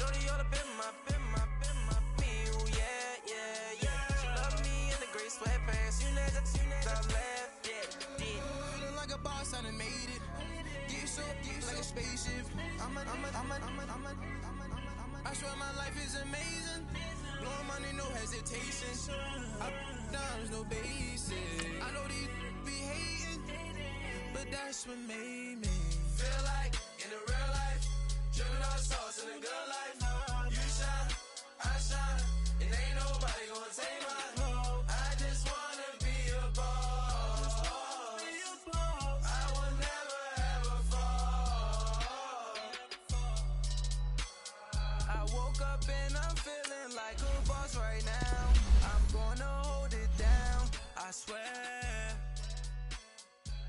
shorty all up in my me, ooh, yeah. She love me in the gray sweatpants. You never left, yeah. Feeling like a boss, I done made it. Get so like a spaceship. I swear my life is amazing. Blowing money, no hesitation. Dollars, no basic. I know these be hating, but that's what made me feel like in the real life. Dripping all sauce in the good life. You shine, I shine, and ain't nobody gonna take my home. I just wanna be a boss. I will never ever fall. I woke up and I'm feeling like a boss right now. I'm gonna hold it down, I swear.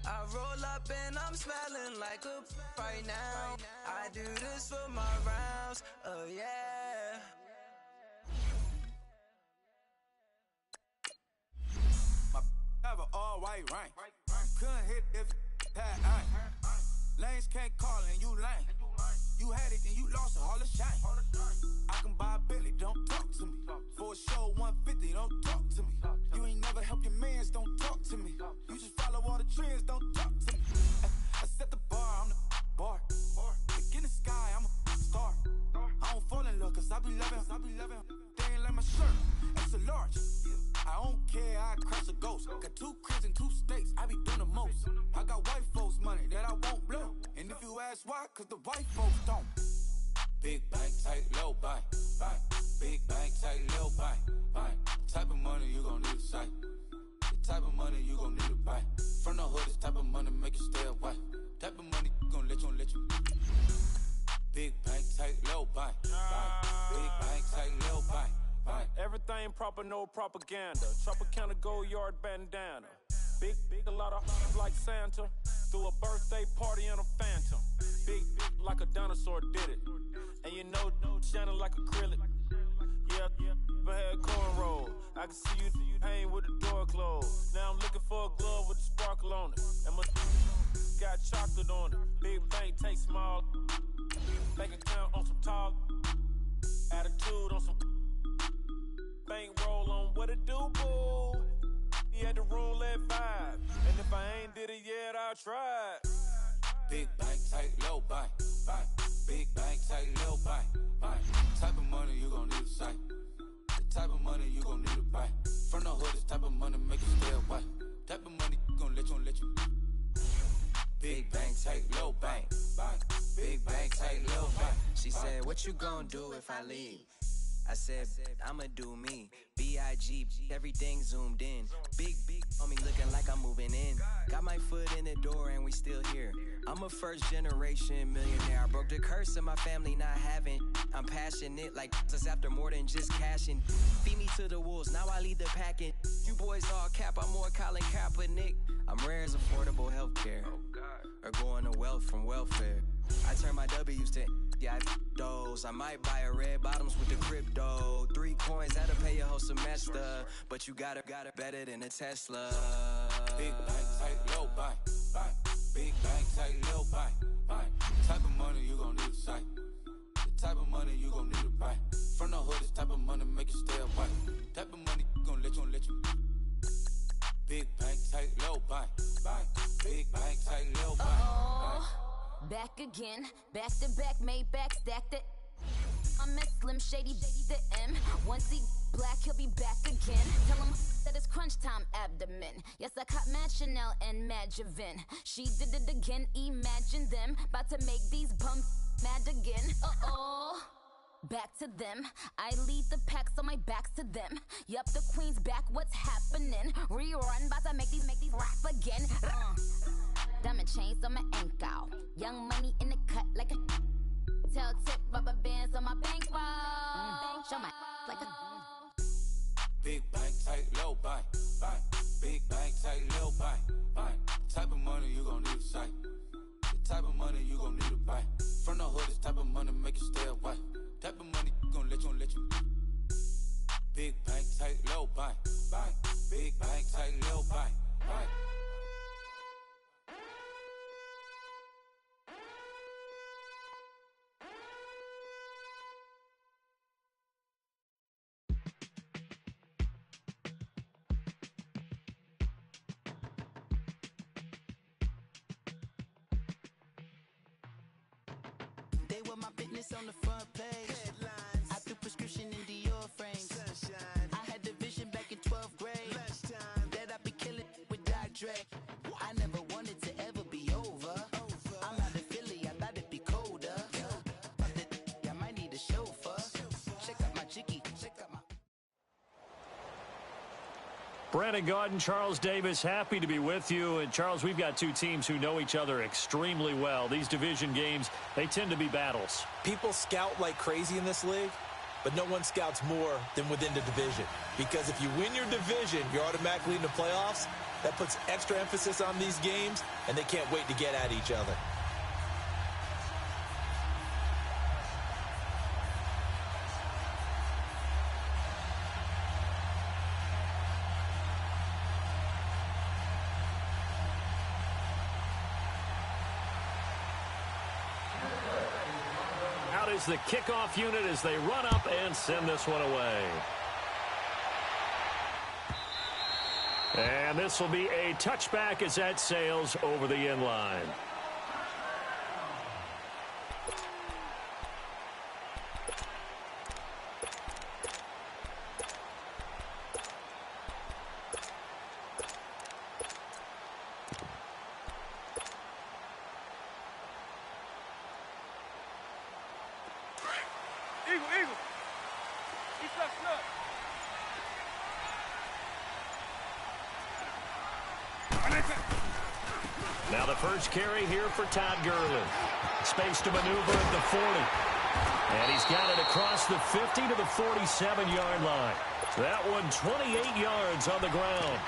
I roll up and I'm smelling like a right now. I do this for my rounds, oh yeah. My have an all-white rank. Couldn't hit if had ain't. Lanes can't call and you lame. You had it and you lost it, all the shame. I can buy a Billy, don't talk to me. For a show 150, don't talk to me. You ain't never help your mans, don't talk to me. You just follow all the trends, don't talk to me. I set the bar, I'm the bar. Look in the sky, I'm a star. I don't fall in love, cause I be loving. They ain't like my shirt, extra large. I don't care, I crash a ghost. Got 2 cribs in 2 states, I be doing the most. I got white folks money that I won't blow. And if you ask why, cause the white folks don't. Big bank, tight, low bank. Big bank, tight, low bank. Type of money you gon' need a sight. The type of money you gon' need to buy. From the hood, this type of money make you stay away. Type of money gon' let you. Big bank, tight, low bank. Big bank, tight, low bank. Everything proper, no propaganda. Tropicana gold yard bandana. Big, a lot of like Santa. Threw a birthday party in a phantom. Big like a dinosaur did it. And you know, shining like acrylic. Yeah, but had cornrow. I can see you hang with the door closed. Now I'm looking for a glove with a sparkle on it. And my got chocolate on it. Big bank, take small. Bank account on some talk. Attitude on some. Bank roll on what it do, boo. He had the roulette vibe. And if I ain't did it yet, I'll try. Big bank, tight, low bank. Big bank, tight, low bank. Type of money you gon' need a sight. The type of money you gon' need to buy. From the hood, this type of money make you stay away. Type of money gon' let you. Big bank, tight, low bank. Big bank, tight, low bank. She said, what you gonna do if I leave? I said, I'ma do me. B.I.G. Everything zoomed in. Big on me looking like I'm moving in. Got my foot in the door and we still here. I'm a first generation millionaire. I broke the curse of my family not having. I'm passionate like us after more than just cashing. Feed me to the wolves, now I lead the packing. You boys all cap, I'm more Colin Kaepernick. I'm rare as affordable healthcare. Or going to wealth from welfare. I turn my W's to those. I might buy a red bottoms with the crypto. 3 coins, that'll pay your whole semester. But you got it better than a Tesla. Big bank, tight, low bank. Big bank, tight, low bank. Type of money you gon' need a sight. The type of money you gon' need to buy. From the hood, this type of money make you stay away. Type of money gon' let you. Big bank, tight, low bank. Big bank, tight, low bank. Back again, back to back, made back, stacked it. I'm at Slim Shady, the M. Once he black, he'll be back again. Tell him that it's crunch time abdomen. Yes, I caught Mad Chanel and Mad Javin. She did it again, imagine them. About to make these bumps mad again. Back to them. I lead the pack, so my back's to them. Yup, the queen's back, what's happening? Rerun, bout to make these rap again. Diamond chains on my ankle. Young money in the cut like a tail tip, rubber bands on my bankroll. Show my like a Big bank, tight, low bank. Big bank, tight, low bank. Type of money you gon' need a sight. The type of money you gon' need to buy. From the hood, this type of money make you stay away. Type of money gon' let you. Big bank, tight, low bank. Big bank, tight, low bank. They were my business on the front page. Headlines. I threw prescription in Dior frames. Sunshine. I had the vision back in 12th grade. Lunchtime. That I'd be killing with Dr. Dre. I never wanted to ever be over. I'm out of Philly, I thought it'd be colder. I might need a chauffeur. Check out my chicky, check out my... Brandon Gaudin, Charles Davis, happy to be with you. And Charles, we've got two teams who know each other extremely well. These division games, they tend to be battles. People scout like crazy in this league, but no one scouts more than within the division. Because if you win your division, you're automatically in the playoffs. That puts extra emphasis on these games, and they can't wait to get at each other. Out is the kickoff unit as they run up and send this one away. And this will be a touchback as that sails over the end line. Eagle. He's up. Now the first carry here for Todd Gurley. Space to maneuver at the 40. And he's got it across the 50 to the 47-yard line. That one 28 yards on the ground.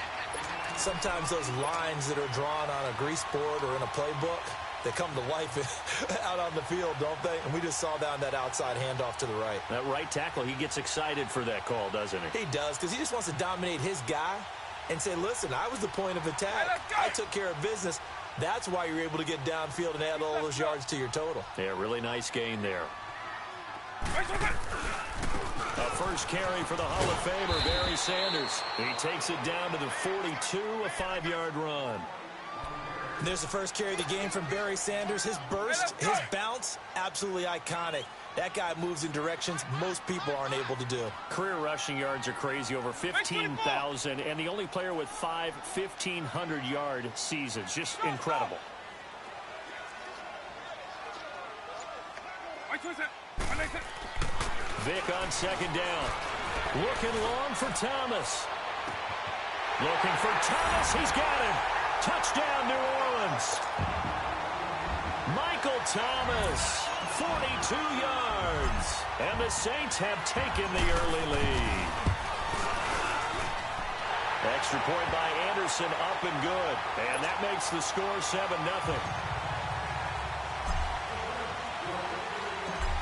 Sometimes those lines that are drawn on a grease board or in a playbook, they come to life out on the field, don't they? And we just saw down that outside handoff to the right. That right tackle, he gets excited for that call, doesn't he? He does, because he just wants to dominate his guy and say, listen, I was the point of attack. I took care of business. That's why you're able to get downfield and add all those yards to your total. Yeah, really nice gain there. A first carry for the Hall of Famer, Barry Sanders. He takes it down to the 42, a 5-yard run. And there's the first carry of the game from Barry Sanders. His burst, his bounce, absolutely iconic. That guy moves in directions most people aren't able to do. Career rushing yards are crazy, over 15,000, and the only player with 5 1,500-yard seasons. Just incredible. Vic on second down. Looking long for Thomas. Looking for Thomas. He's got him. Touchdown, New Orleans. Michael Thomas, 42 yards. And the Saints have taken the early lead. Extra point by Anderson, up and good. And that makes the score 7-0.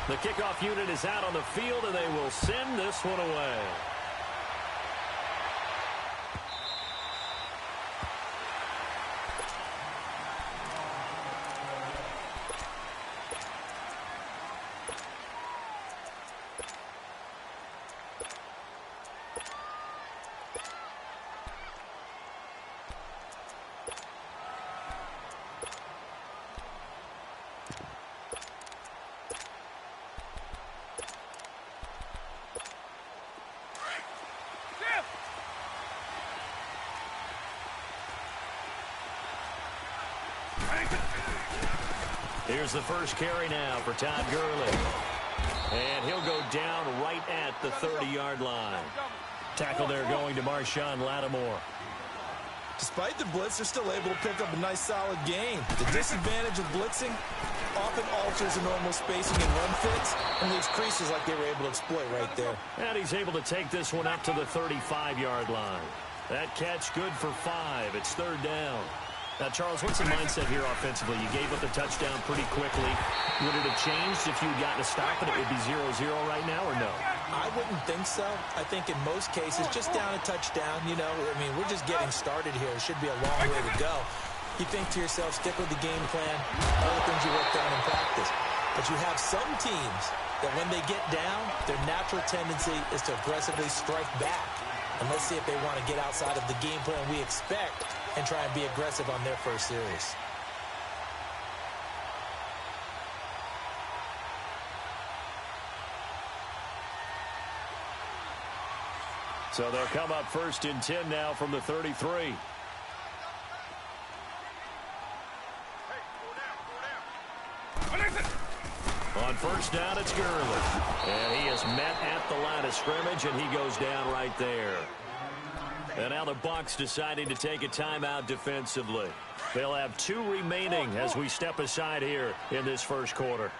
The kickoff unit is out on the field, and they will send this one away. Here's the first carry now for Todd Gurley. And he'll go down right at the 30-yard line. Tackle there going to Marshawn Lattimore. Despite the blitz, they're still able to pick up a nice, solid gain. The disadvantage of blitzing often alters the normal spacing and run fits and leaves creases like they were able to exploit right there. And he's able to take this one up to the 35-yard line. That catch good for 5. It's third down. Now, Charles, what's the mindset here offensively? You gave up the touchdown pretty quickly. Would it have changed if you had gotten a stop and it would be 0-0 right now, or no? I wouldn't think so. I think in most cases, just down a touchdown, you know, I mean, we're just getting started here. It should be a long way to go. You think to yourself, stick with the game plan, all the things you worked on in practice. But you have some teams that when they get down, their natural tendency is to aggressively strike back. And let's see if they want to get outside of the game plan we expect and try and be aggressive on their first series. So they'll come up 1st and 10 now from the 33. On 1st down, it's Gurley. And he is met at the line of scrimmage, and he goes down right there. And now the Bucs deciding to take a timeout defensively. They'll have 2 remaining as we step aside here in this first quarter.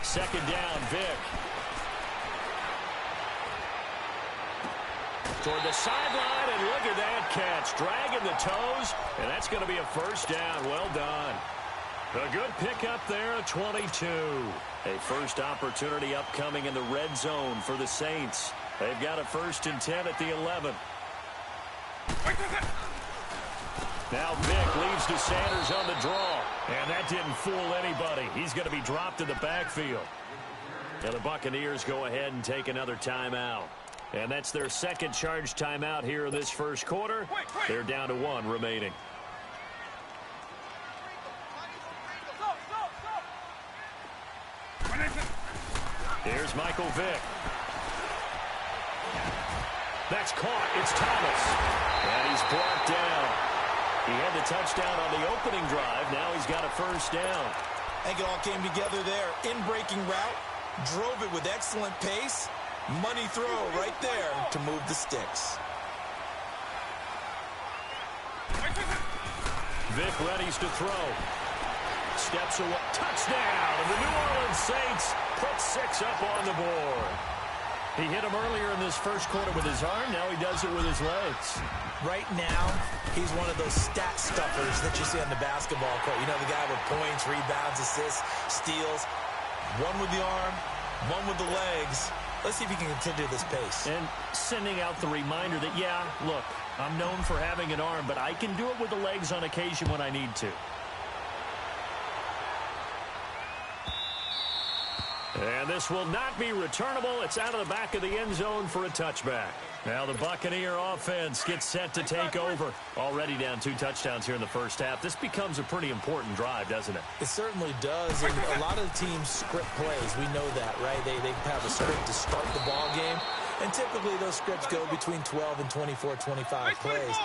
Second down, Vic. Toward the sideline, and look at that catch. Dragging the toes, and that's going to be a 1st down. Well done. A good pickup there, a 22. A first opportunity upcoming in the red zone for the Saints. They've got a 1st and 10 at the 11. Now Vic leaves to Sanders on the draw. And that didn't fool anybody. He's going to be dropped in the backfield. Now the Buccaneers go ahead and take another timeout. And that's their second charge timeout here in this first quarter. They're down to 1 remaining. Here's Michael Vick. That's caught. It's Thomas. And he's brought down. He had the touchdown on the opening drive. Now he's got a 1st down. I think it all came together there. In-breaking route. Drove it with excellent pace. Money throw right there to move the sticks. Vic readies to throw. Steps away. Touchdown. And the New Orleans Saints put 6 up on the board. He hit him earlier in this first quarter with his arm. Now he does it with his legs. Right now, he's one of those stat stuffers that you see on the basketball court. You know, the guy with points, rebounds, assists, steals. One with the arm, one with the legs. Let's see if he can continue this pace. And sending out the reminder that, yeah, look, I'm known for having an arm, but I can do it with the legs on occasion when I need to. And this will not be returnable. It's out of the back of the end zone for a touchback. Now the Buccaneer offense gets set to take over. Already down 2 touchdowns here in the first half. This becomes a pretty important drive, doesn't it? It certainly does. And a lot of the teams script plays. We know that, right? They have a script to start the ball game. And typically those scripts go between 12 and 24, 25 plays.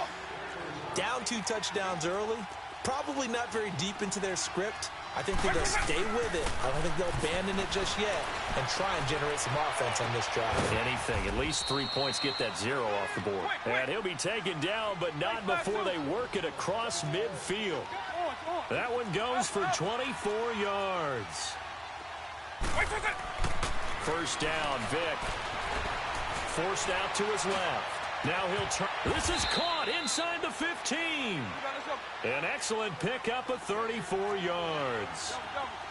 Down 2 touchdowns early. Probably not very deep into their script. I think they'll stay with it. I don't think they'll abandon it just yet and try and generate some offense on this drive. Anything. At least 3 points, get that 0 off the board. And he'll be taken down, but not before they work it across midfield. That one goes for 24 yards. 1st down, Vic. Forced out to his left. Now he'll turn. This is caught inside the 15. An excellent pickup of 34 yards.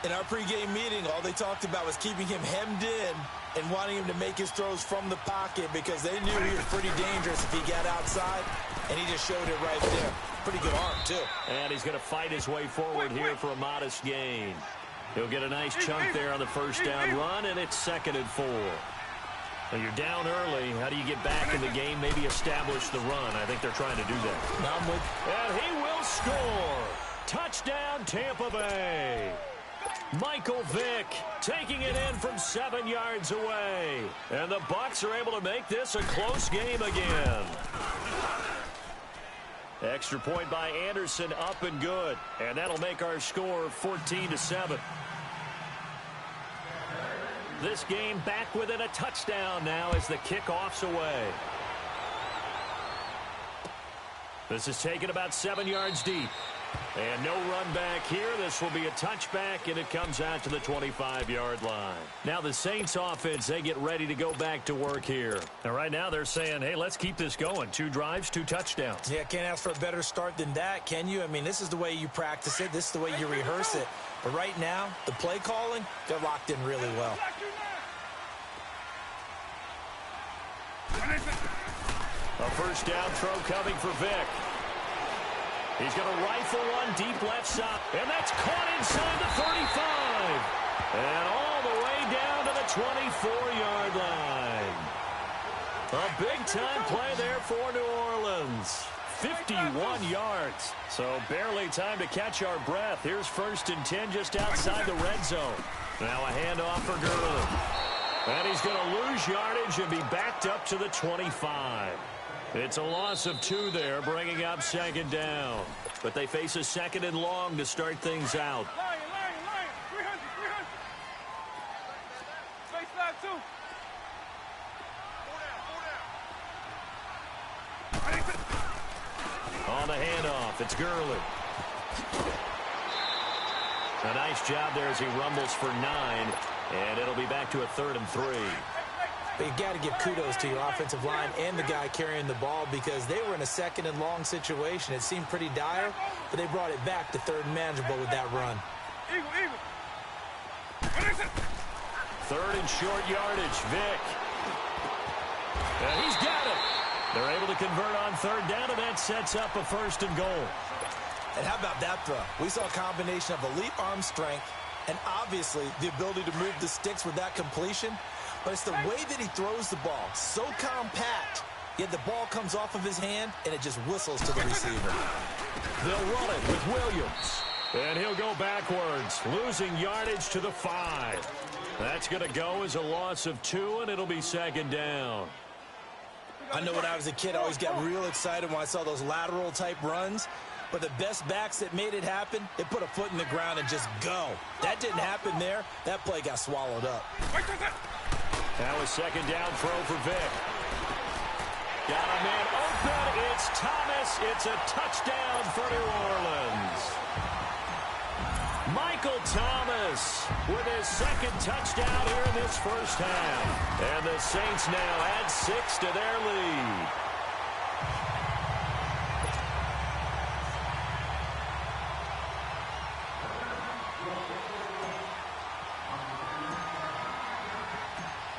In our pregame meeting, all they talked about was keeping him hemmed in and wanting him to make his throws from the pocket because they knew he was pretty dangerous if he got outside, and he just showed it right there. Pretty good arm, too. And he's going to fight his way forward here for a modest gain. He'll get a nice chunk there on the 1st down run, and it's 2nd and 4. Well, you're down early. How do you get back in the game? Maybe establish the run. I think they're trying to do that. And he will score. Touchdown, Tampa Bay. Michael Vick taking it in from 7 yards away. And the Bucs are able to make this a close game again. Extra point by Anderson, up and good. And that'll make our score 14-7. This game back within a touchdown now as the kickoff's away. This is taken about 7 yards deep. And no run back here. This will be a touchback, and it comes out to the 25-yard line. Now the Saints offense, they get ready to go back to work here. And right now they're saying, hey, let's keep this going. 2 drives, 2 touchdowns. Yeah, can't ask for a better start than that, can you? I mean, this is the way you practice it. This is the way you rehearse it. But right now, the play calling, they're locked in really well. A 1st down throw coming for Vick. He's going to rifle one deep left side. And that's caught inside the 35. And all the way down to the 24-yard line. A big-time play there for New Orleans. 51 yards. So barely time to catch our breath. Here's 1st and 10 just outside the red zone. Now a handoff for Gurley. And he's going to lose yardage and be backed up to the 25. It's a loss of 2 there, bringing up 2nd down. But they face a 2nd and long to start things out. Lion, 300. Face flag 2. On the handoff, it's Gurley. A nice job there as he rumbles for 9, and it'll be back to a 3rd and 3. But you got to give kudos to your offensive line and the guy carrying the ball because they were in a 2nd and long situation. It seemed pretty dire, but they brought it back to 3rd and manageable with that run. Eagle. 3rd and short yardage, Vick. And he's got it. They're able to convert on 3rd down, and that sets up a 1st and goal. And how about that throw? We saw a combination of elite arm strength and obviously the ability to move the sticks with that completion. But it's the way that he throws the ball. So compact, yet the ball comes off of his hand, and it just whistles to the receiver. They'll run it with Williams. And he'll go backwards, losing yardage to the 5. That's going to go as a loss of 2, and it'll be 2nd down. I know when I was a kid, I always got real excited when I saw those lateral-type runs. But the best backs that made it happen, they put a foot in the ground and just go. That didn't happen there. That play got swallowed up. Now a 2nd down throw for Vick. Got a man open. It's Thomas. It's a touchdown for New Orleans. Michael Thomas with his 2nd touchdown here in this 1st half. And the Saints now add 6 to their lead.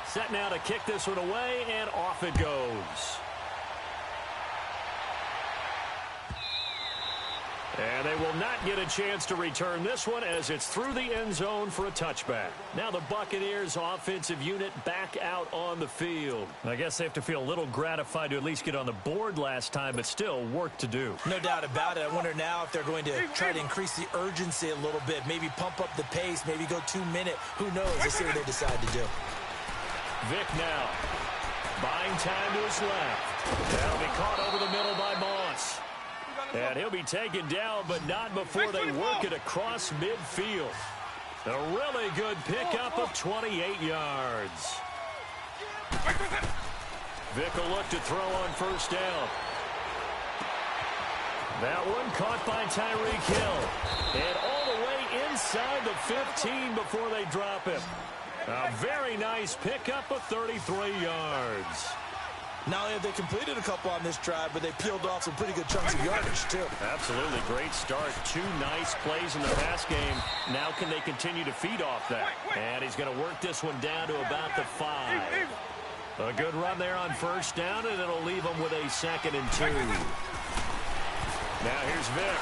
Set now to kick this one away, and off it goes. And they will not get a chance to return this one as it's through the end zone for a touchback. Now the Buccaneers offensive unit back out on the field. I guess they have to feel a little gratified to at least get on the board last time, but still work to do. No doubt about it. I wonder now if they're going to try to increase the urgency a little bit, maybe pump up the pace, maybe go 2-minute. Who knows? Let's see what they decide to do. Vick now. Buying time to his left. That'll be caught over the middle by Moss. And he'll be taken down, but not before they work it across midfield. A really good pickup of 28 yards. Vick will look to throw on 1st down. That one caught by Tyreek Hill. And all the way inside the 15 before they drop him. A very nice pickup of 33 yards. Not only have they completed a couple on this drive, but they peeled off some pretty good chunks of yardage, too. Absolutely. Great start. 2 nice plays in the pass game. Now can they continue to feed off that? And he's going to work this one down to about the 5. A good run there on 1st down, and it'll leave them with a 2nd and 2. Now here's Vick.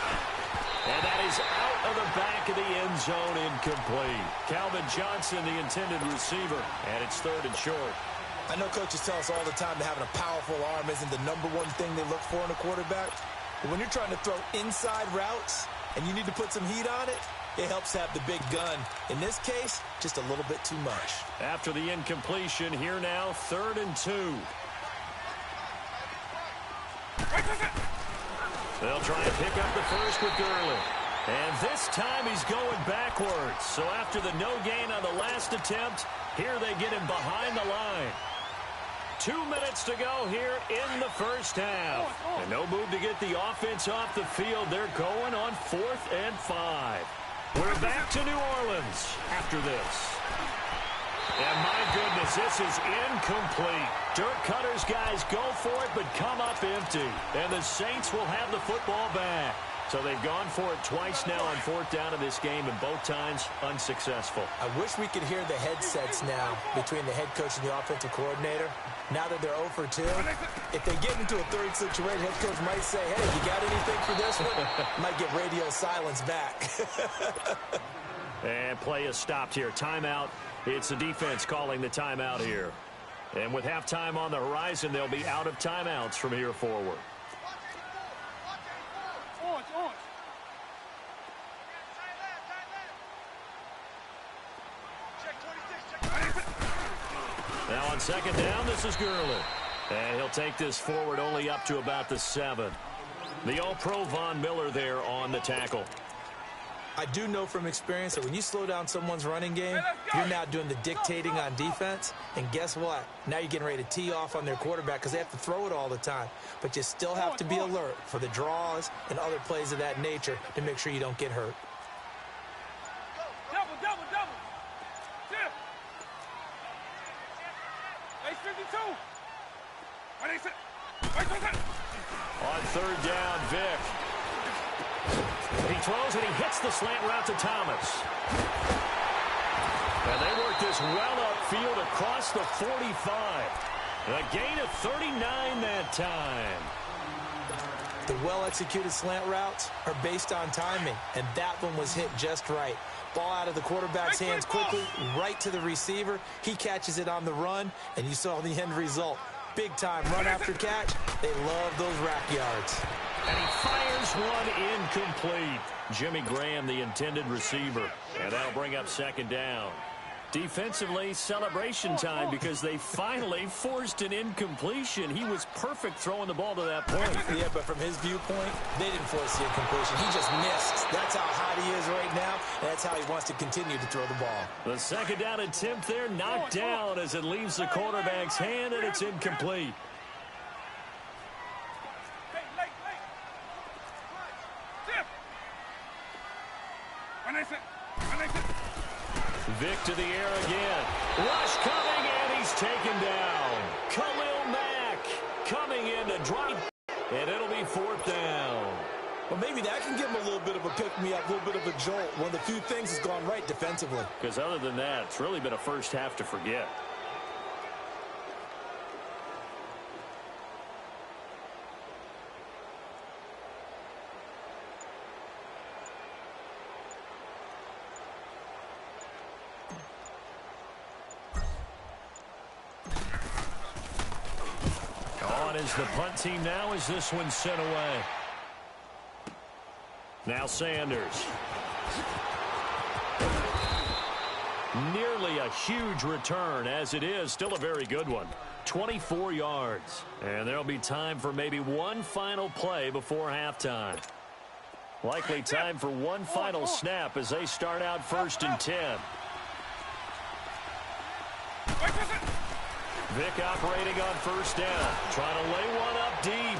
And that is out of the back of the end zone, incomplete. Calvin Johnson, the intended receiver, and it's 3rd and short. I know coaches tell us all the time that having a powerful arm isn't the #1 thing they look for in a quarterback. But when you're trying to throw inside routes and you need to put some heat on it, it helps have the big gun. In this case, just a little bit too much. After the incompletion, here now, 3rd and 2. They'll try and pick up the first with Gurley. And this time he's going backwards. So after the no gain on the last attempt, here they get him behind the line. 2 minutes to go here in the 1st half. And no move to get the offense off the field. They're going on 4th and 5. We're back to New Orleans after this. And my goodness, this is incomplete. Dirk Cutter's guys go for it, but come up empty. And the Saints will have the football back. So they've gone for it twice now on 4th down in this game, and both times unsuccessful. I wish we could hear the headsets now between the head coach and the offensive coordinator. Now that they're 0 for 2, if they get into a 3rd situation, head coach might say, hey, you got anything for this one? Might get radio silence back. And play is stopped here. Timeout. It's the defense calling the timeout here. And with halftime on the horizon, they'll be out of timeouts from here forward. Now on second down, this is Gurley. And he'll take this forward only up to about the 7. The All-Pro Von Miller there on the tackle. I do know from experience that when you slow down someone's running game, you're now doing the dictating on defense. And guess what? Now you're getting ready to tee off on their quarterback because they have to throw it all the time. But you still have to be alert for the draws and other plays of that nature to make sure you don't get hurt. Double. Tip. Ace 52. On third down, Vic. He throws and he hits the slant route to Thomas. And they work this well upfield across the 45. A gain of 39 that time. The well-executed slant routes are based on timing, and that one was hit just right. Ball out of the quarterback's hands quickly, right to the receiver. He catches it on the run, and you saw the end result. Big time run after catch. They love those rack yards. And he fires one incomplete. Jimmy Graham, the intended receiver. And that'll bring up second down. Defensively, celebration time because they finally forced an incompletion. He was perfect throwing the ball to that point. Yeah, but from his viewpoint, they didn't force the incompletion. He just missed. That's how hot he is right now, and that's how he wants to continue to throw the ball. The second down attempt there knocked down as it leaves the quarterback's hand, and it's incomplete. Vic to the air again. Rush coming, and he's taken down. Khalil Mack coming in to drop, and it'll be fourth down. Well, maybe that can give him a little bit of a pick-me-up, a little bit of a jolt. One of the few things has gone right defensively. Because other than that, it's really been a first half to forget. Is the punt team now as this one's sent away. Now Sanders. Nearly a huge return, as it is still a very good one. 24 yards. And there'll be time for maybe one final play before halftime. Likely time for one final snap as they start out first and 10. Vic operating on first down, trying to lay one up deep.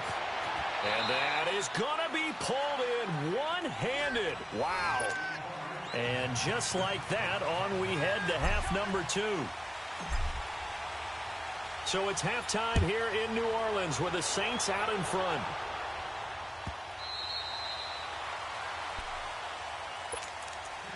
And that is going to be pulled in one-handed. Wow. And just like that, on we head to half number 2. So it's halftime here in New Orleans with the Saints out in front.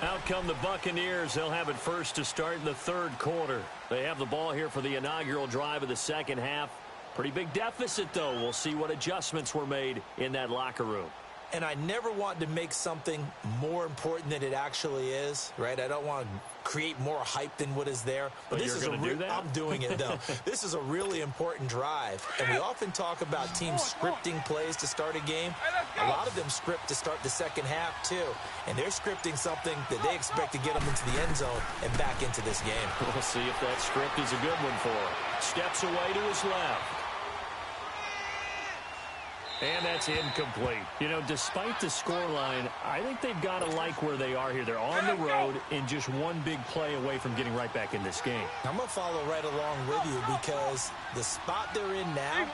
Out come the Buccaneers. They'll have it first to start in the third quarter. They have the ball here for the inaugural drive of the second half. Pretty big deficit, though. We'll see what adjustments were made in that locker room. And I never want to make something more important than it actually is, right? I don't want to create more hype than what is there. But this you're going to do that? I'm doing it, though. This is a really important drive. And we often talk about teams scripting plays to start a game. A lot of them script to start the second half, too. And they're scripting something that they expect to get them into the end zone and back into this game. We'll see if that script is a good one for him. Steps away to his left. And that's incomplete. You know, despite the scoreline, I think they've got to like where they are here. They're on the road and just one big play away from getting right back in this game. I'm going to follow right along with you because the spot they're in now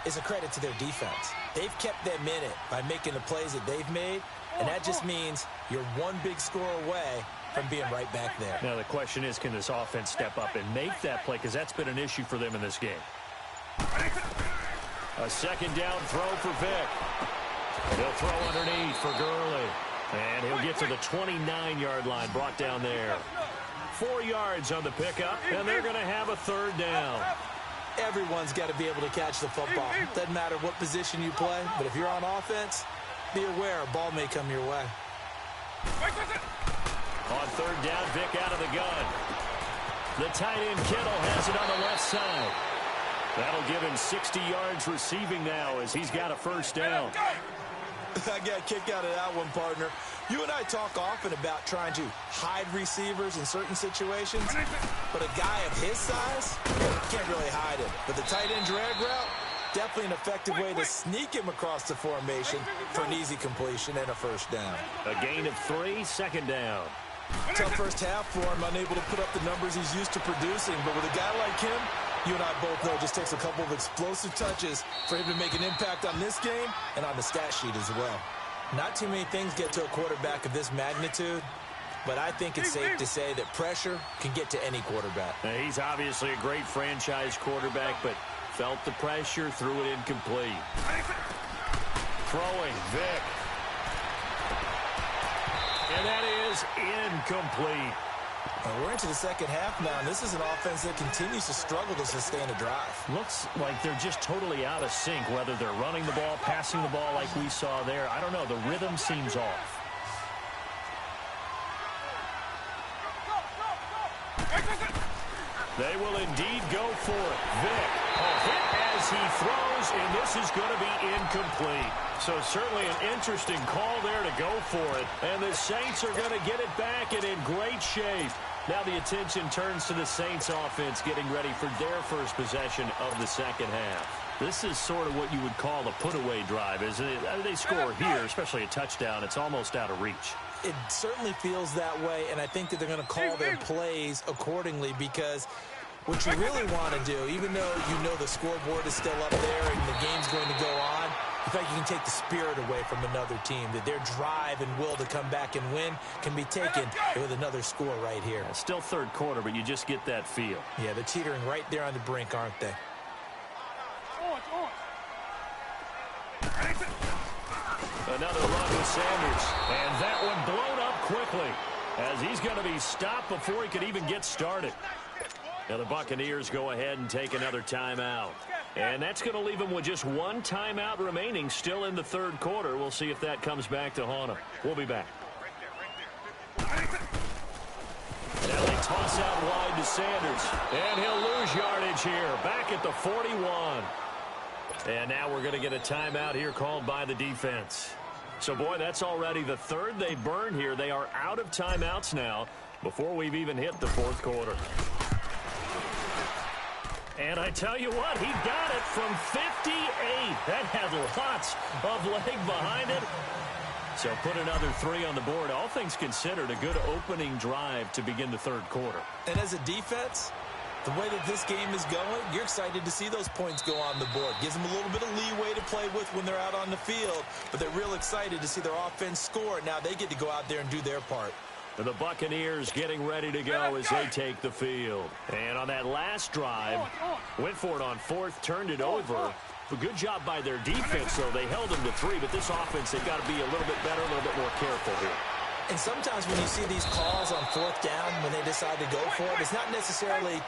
is a credit to their defense. They've kept them in it by making the plays that they've made, and that just means you're one big score away from being right back there. Now, the question is, can this offense step up and make that play? Because that's been an issue for them in this game. A second down throw for Vic. He'll throw underneath for Gurley. And he'll get to the 29-yard line, brought down there. 4 yards on the pickup, and they're going to have a third down. Everyone's got to be able to catch the football. Doesn't matter what position you play, but if you're on offense, be aware a ball may come your way. On third down, Vic out of the gun. The tight end Kittle has it on the left side. That'll give him 60 yards receiving now as he's got a first down. I got a kick out of that one, partner. You and I talk often about trying to hide receivers in certain situations, but a guy of his size can't really hide him. But the tight end drag route, definitely an effective way to sneak him across the formation for an easy completion and a first down. A gain of 3, second down. Tough first half for him, unable to put up the numbers he's used to producing. But with a guy like him, you and I both know it just takes a couple of explosive touches for him to make an impact on this game and on the stat sheet as well. Not too many things get to a quarterback of this magnitude, but I think it's safe to say that pressure can get to any quarterback. Now, he's obviously a great franchise quarterback, but felt the pressure, threw it incomplete. Throwing, Vick. And that is incomplete. Well, we're into the second half now, and this is an offense that continues to struggle to sustain a drive. Looks like they're just totally out of sync, whether they're running the ball, passing the ball like we saw there. I don't know. The rhythm seems off. They will indeed go for it. Vick, a hit as he throws, and this is going to be incomplete. So certainly an interesting call there to go for it. And the Saints are going to get it back and in great shape. Now the attention turns to the Saints offense getting ready for their first possession of the second half. This is sort of what you would call a put-away drive, isn't it? They score here, especially a touchdown. It's almost out of reach. It certainly feels that way, and I think that they're going to call their plays accordingly because what you really want to do, even though you know the scoreboard is still up there and the game's going to go on, in fact, you can take the spirit away from another team, that their drive and will to come back and win can be taken with another score right here. Still third quarter, but you just get that feel. Yeah, they're teetering right there on the brink, aren't they? Another run with Sanders, and that one blown up quickly as he's going to be stopped before he could even get started. Now the Buccaneers go ahead and take another timeout. And that's going to leave them with just one timeout remaining still in the third quarter. We'll see if that comes back to haunt them. We'll be back. Now they toss out wide to Sanders. And he'll lose yardage here. Back at the 41. And now we're going to get a timeout here called by the defense. So, boy, that's already the third they burned here. They are out of timeouts now before we've even hit the fourth quarter. And I tell you what, he got it from 58. That had lots of leg behind it. So put another 3 on the board. All things considered, a good opening drive to begin the third quarter. And as a defense, the way that this game is going, you're excited to see those points go on the board. Gives them a little bit of leeway to play with when they're out on the field. But they're real excited to see their offense score. Now they get to go out there and do their part. The Buccaneers getting ready to go as they take the field. And on that last drive, went for it on fourth, turned it over. A good job by their defense, though. They held them to 3, but this offense, they've got to be a little bit better, a little bit more careful here. And sometimes when you see these calls on fourth down, when they decide to go for it, it's not necessarily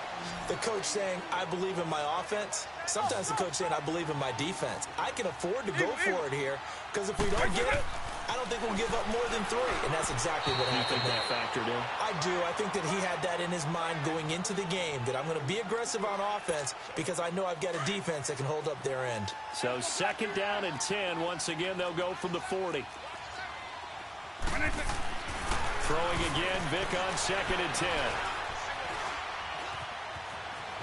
the coach saying, I believe in my offense. Sometimes the coach saying, I believe in my defense. I can afford to go for it here, because if we don't get it, I don't think we'll give up more than 3, and that's exactly what happened. You think that factored in? I do. I think that he had that in his mind going into the game, that I'm going to be aggressive on offense because I know I've got a defense that can hold up their end. So second down and 10. Once again, they'll go from the 40. Throwing again, Vick on second and 10.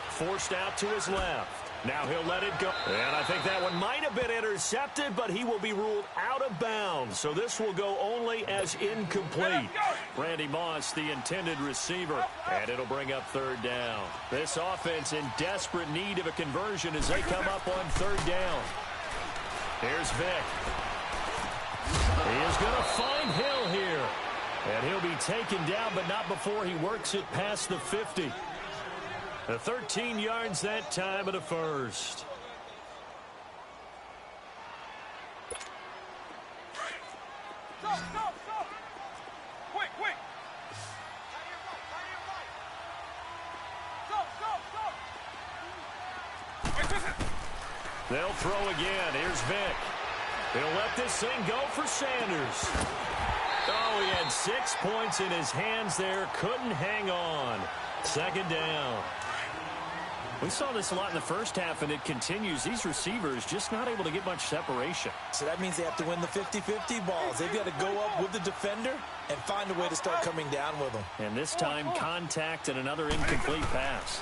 Forced out to his left. Now he'll let it go. And I think that one might have been intercepted, but he will be ruled out of bounds. So this will go only as incomplete. Randy Moss, the intended receiver, and it'll bring up third down. This offense in desperate need of a conversion as they come up on third down. Here's Vick. He is going to find Hill here. And he'll be taken down, but not before he works it past the 50. 13 yards that time of the first. Go! Quick! Go! They'll throw again. Here's Vick. He'll let this thing go for Sanders. Oh, he had 6 points in his hands there. Couldn't hang on. Second down. We saw this a lot in the first half, and it continues. These receivers just not able to get much separation. So that means they have to win the 50-50 balls. They've got to go up with the defender and find a way to start coming down with them. And this time, contact and another incomplete pass.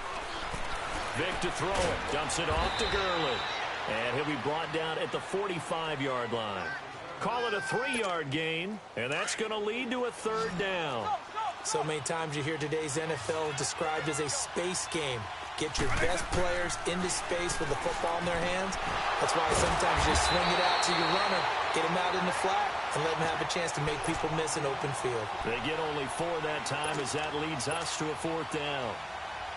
Vic to throw. Dumps it off to Gurley. And he'll be brought down at the 45-yard line. Call it a 3-yard gain, and that's going to lead to a third down. So many times you hear today's NFL described as a space game. Get your best players into space with the football in their hands. That's why sometimes you just swing it out to your runner, get him out in the flat, and let him have a chance to make people miss an open field. They get only 4 that time as that leads us to a 4th down.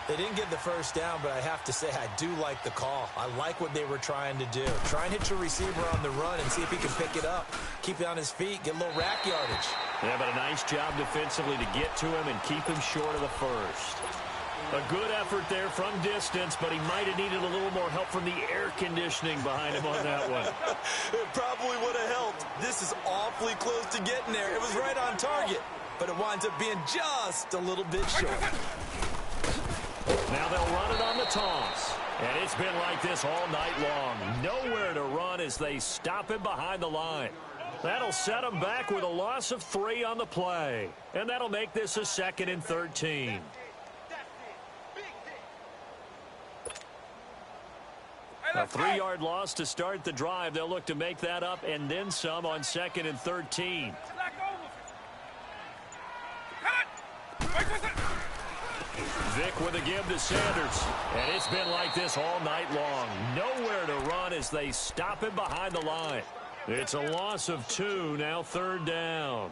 They didn't get the first down, but I have to say I do like the call. I like what they were trying to do. Try and hit your receiver on the run and see if he can pick it up. Keep it on his feet, get a little rack yardage. Yeah, but a nice job defensively to get to him and keep him short of the first. A good effort there from distance, but he might have needed a little more help from the air conditioning behind him on that one. It probably would have helped. This is awfully close to getting there. It was right on target, but it winds up being just a little bit short. Now they'll run it on the toss. And it's been like this all night long. Nowhere to run as they stop him behind the line. That'll set him back with a loss of 3 on the play. And that'll make this a 2nd and 13. A 3-yard loss to start the drive. They'll look to make that up and then some on 2nd and 13. Vic with a give to Sanders. And it's been like this all night long. Nowhere to run as they stop him behind the line. It's a loss of 2, now 3rd down.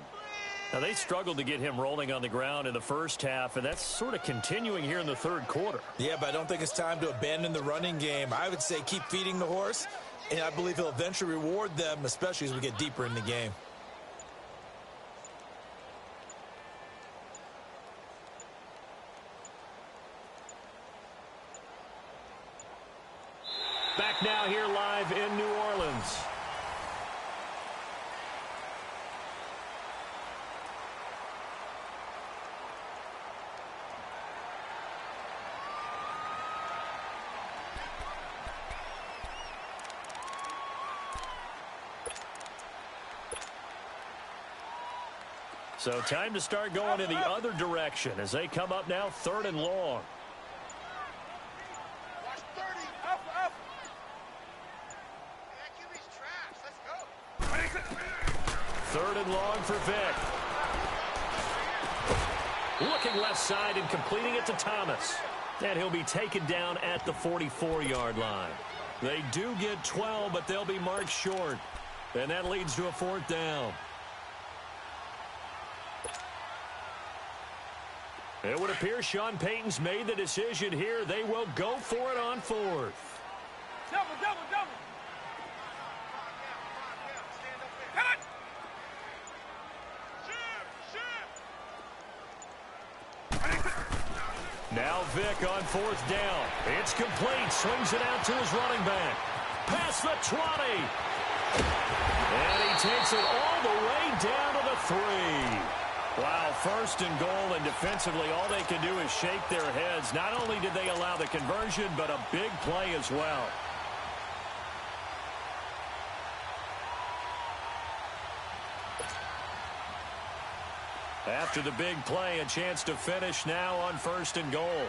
Now, they struggled to get him rolling on the ground in the first half, and that's sort of continuing here in the 3rd quarter. Yeah, but I don't think it's time to abandon the running game. I would say keep feeding the horse, and I believe he'll eventually reward them, especially as we get deeper in the game. Back now here live in New Orleans. So time to start going in the other direction as they come up now 3rd and long. Third and long for Vic. Looking left side and completing it to Thomas. And he'll be taken down at the 44-yard line. They do get 12, but they'll be marked short. And that leads to a 4th down. It would appear Sean Payton's made the decision here. They will go for it on 4th. Double. Cut it! Now Vic on 4th down. It's complete. Swings it out to his running back. Past the 20. And he takes it all the way down to the 3. Wow, 1st and goal, and defensively all they can do is shake their heads. Not only did they allow the conversion, but a big play as well. After the big play, a chance to finish now on 1st and goal.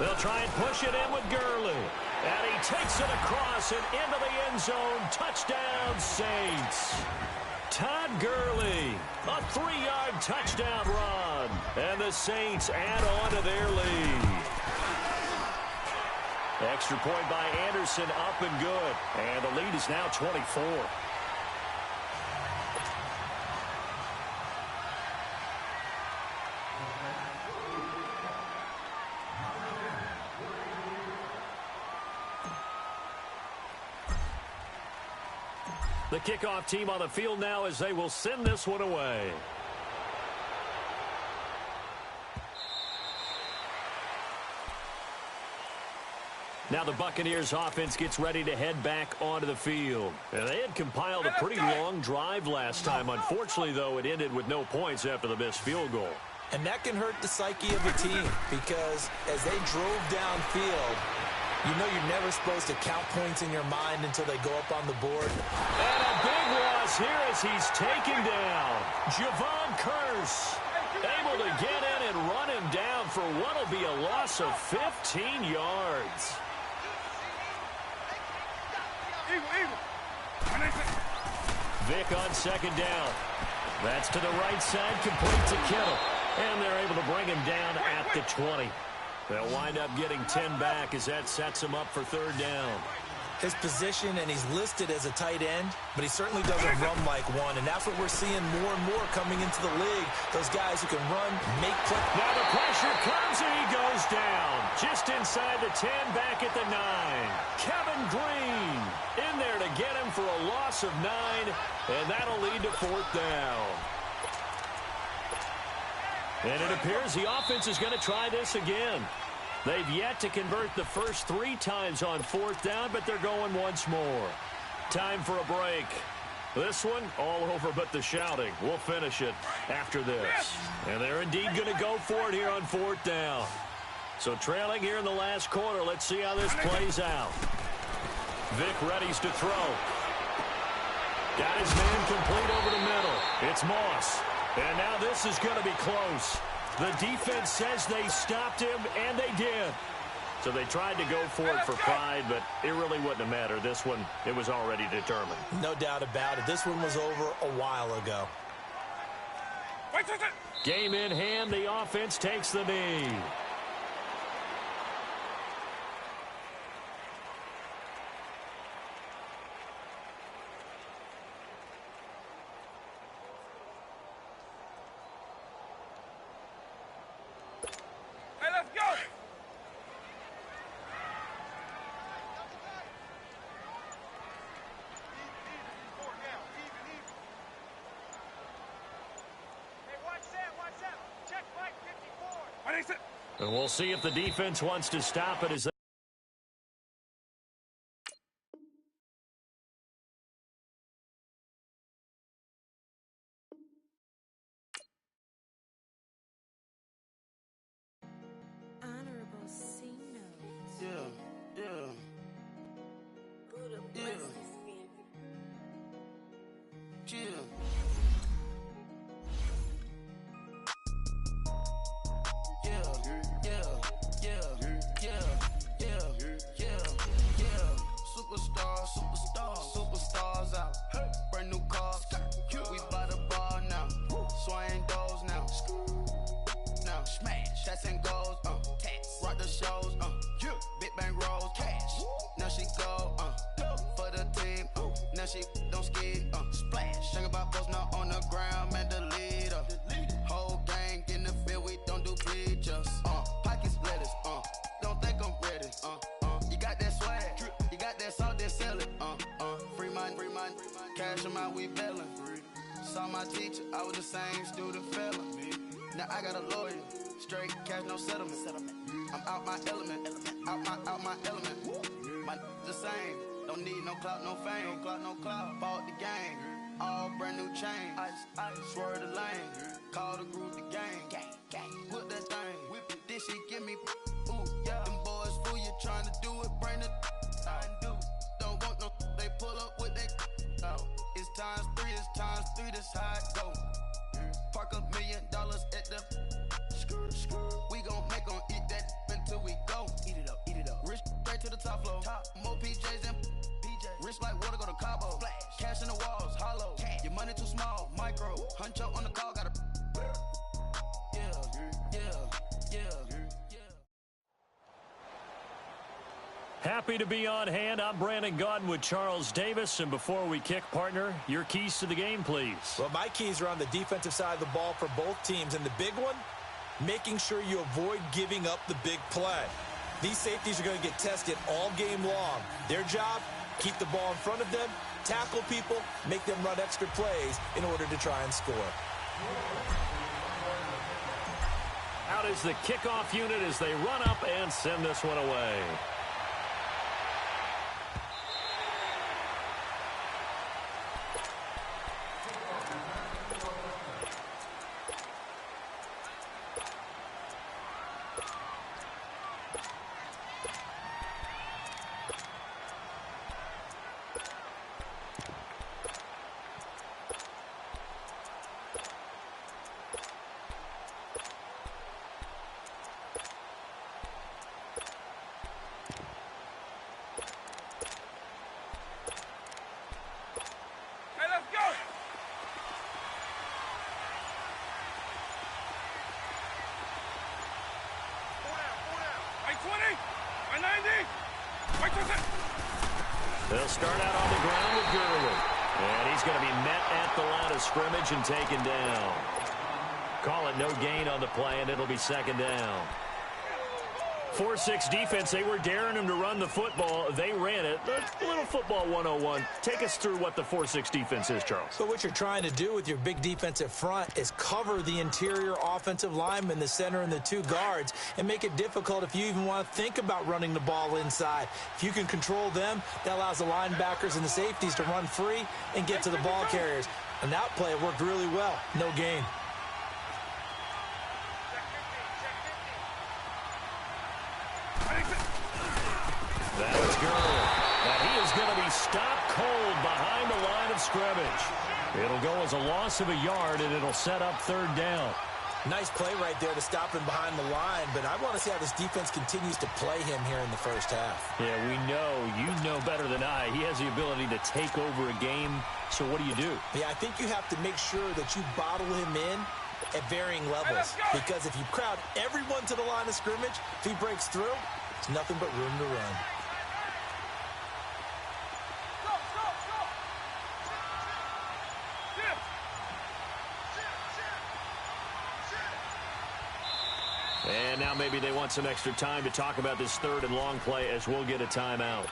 They'll try and push it in with Gurley. And he takes it across and into the end zone. Touchdown, Saints. Todd Gurley, a 3-yard touchdown run. And the Saints add on to their lead. Extra point by Anderson, up and good. And the lead is now 24. The kickoff team on the field now as they will send this one away. Now the Buccaneers offense gets ready to head back onto the field. And they had compiled a pretty long drive last time. Unfortunately, though, it ended with no points after the missed field goal. And that can hurt the psyche of a team because as they drove downfield, you know you're never supposed to count points in your mind until they go up on the board. And a big loss here as he's taken down. Javon Curse able to get in and run him down for what will be a loss of 15 yards. Vick on second down. That's to the right side, complete to Kittle. And they're able to bring him down at the 20. They'll wind up getting 10 back as that sets him up for third down. His position, and he's listed as a tight end, but he certainly doesn't run like one, and that's what we're seeing more and more coming into the league. Those guys who can run, make plays. Now the pressure comes, and he goes down. Just inside the 10, back at the 9. Kevin Green in there to get him for a loss of 9, and that'll lead to fourth down. And it appears the offense is going to try this again. They've yet to convert the first 3 times on fourth down, but they're going once more. Time for a break. This one, all over but the shouting. We'll finish it after this. And they're indeed going to go for it here on fourth down. So trailing here in the last quarter, let's see how this plays out. Vick readies to throw. Got his man complete over the middle. It's Moss. And now this is going to be close. The defense says they stopped him, and they did. So they tried to go for it for pride, but it really wouldn't have mattered. This one, it was already determined. No doubt about it. This one was over a while ago. Game in hand, the offense takes the knee. And we'll see if the defense wants to stop it as they Superstars out. Brand new cars. We buy the ball now. Swing doors now. Now smash. Shots and goals. Rock the shows. Big bang rolls. Cash. Now she go. For the team. Now she don't ski. Splash. Think about post now on the ground. Man, the leader. Whole gang in the field. We don't do bleachers. Pockets lettuce. Don't think I'm ready. You got that swag. You got that salt, then sell it. Free mind. Cash them out, we bailin'. Saw my teacher, I was the same student felon. Now I got a lawyer, straight cash, no settlement. I'm out my element, out my element. My the same, don't need no clout, no fame. No clout, bought the game, all brand new chain. I swerve the lane, call the group the gang. Whip that thing, whip it, then she give me, ooh, yeah. Them boys fool you trying to do it, bring the don't want no, they pull up with that. It's times 3, this how it go. Park $1 million at the we gon' make 'em eat that until we go. Eat it up. Rich straight to the top floor. More PJs than rich like water, go to Cabo. Splash. Cash in the walls, hollow. Cash. Your money too small, micro. Hunch up on the call, gotta. Yeah. Happy to be on hand. I'm Brandon Gaudin with Charles Davis. And before we kick, partner, your keys to the game, please. Well, my keys are on the defensive side of the ball for both teams. And the big one, making sure you avoid giving up the big play. These safeties are going to get tested all game long. Their job, keep the ball in front of them, tackle people, make them run extra plays in order to try and score. Out is the kickoff unit as they run up and send this one away. They'll start out on the ground with Gurley. And he's going to be met at the line of scrimmage and taken down. Call it no gain on the play, and it'll be second down. 4-6 defense, they were daring him to run the football. They ran it. A little football 101. Take us through what the 4-6 defense is, Charles. So what you're trying to do with your big defensive front is cover the interior offensive lineman, the center, and the two guards, and make it difficult if you even want to think about running the ball inside. If you can control them, that allows the linebackers and the safeties to run free and get to the ball carriers. And that play worked really well. No gain. That was Gurley. And he is going to be stopped cold behind the line of scrimmage. It'll go as a loss of a yard, and it'll set up third down. Nice play right there to stop him behind the line, but I want to see how this defense continues to play him here in the first half. Yeah, we know. You know better than I. He has the ability to take over a game, so what do you do? Yeah, I think you have to make sure that you bottle him in at varying levels, because if you crowd everyone to the line of scrimmage, if he breaks through, it's nothing but room to run. And now maybe they want some extra time to talk about this third and long play as we'll get a timeout.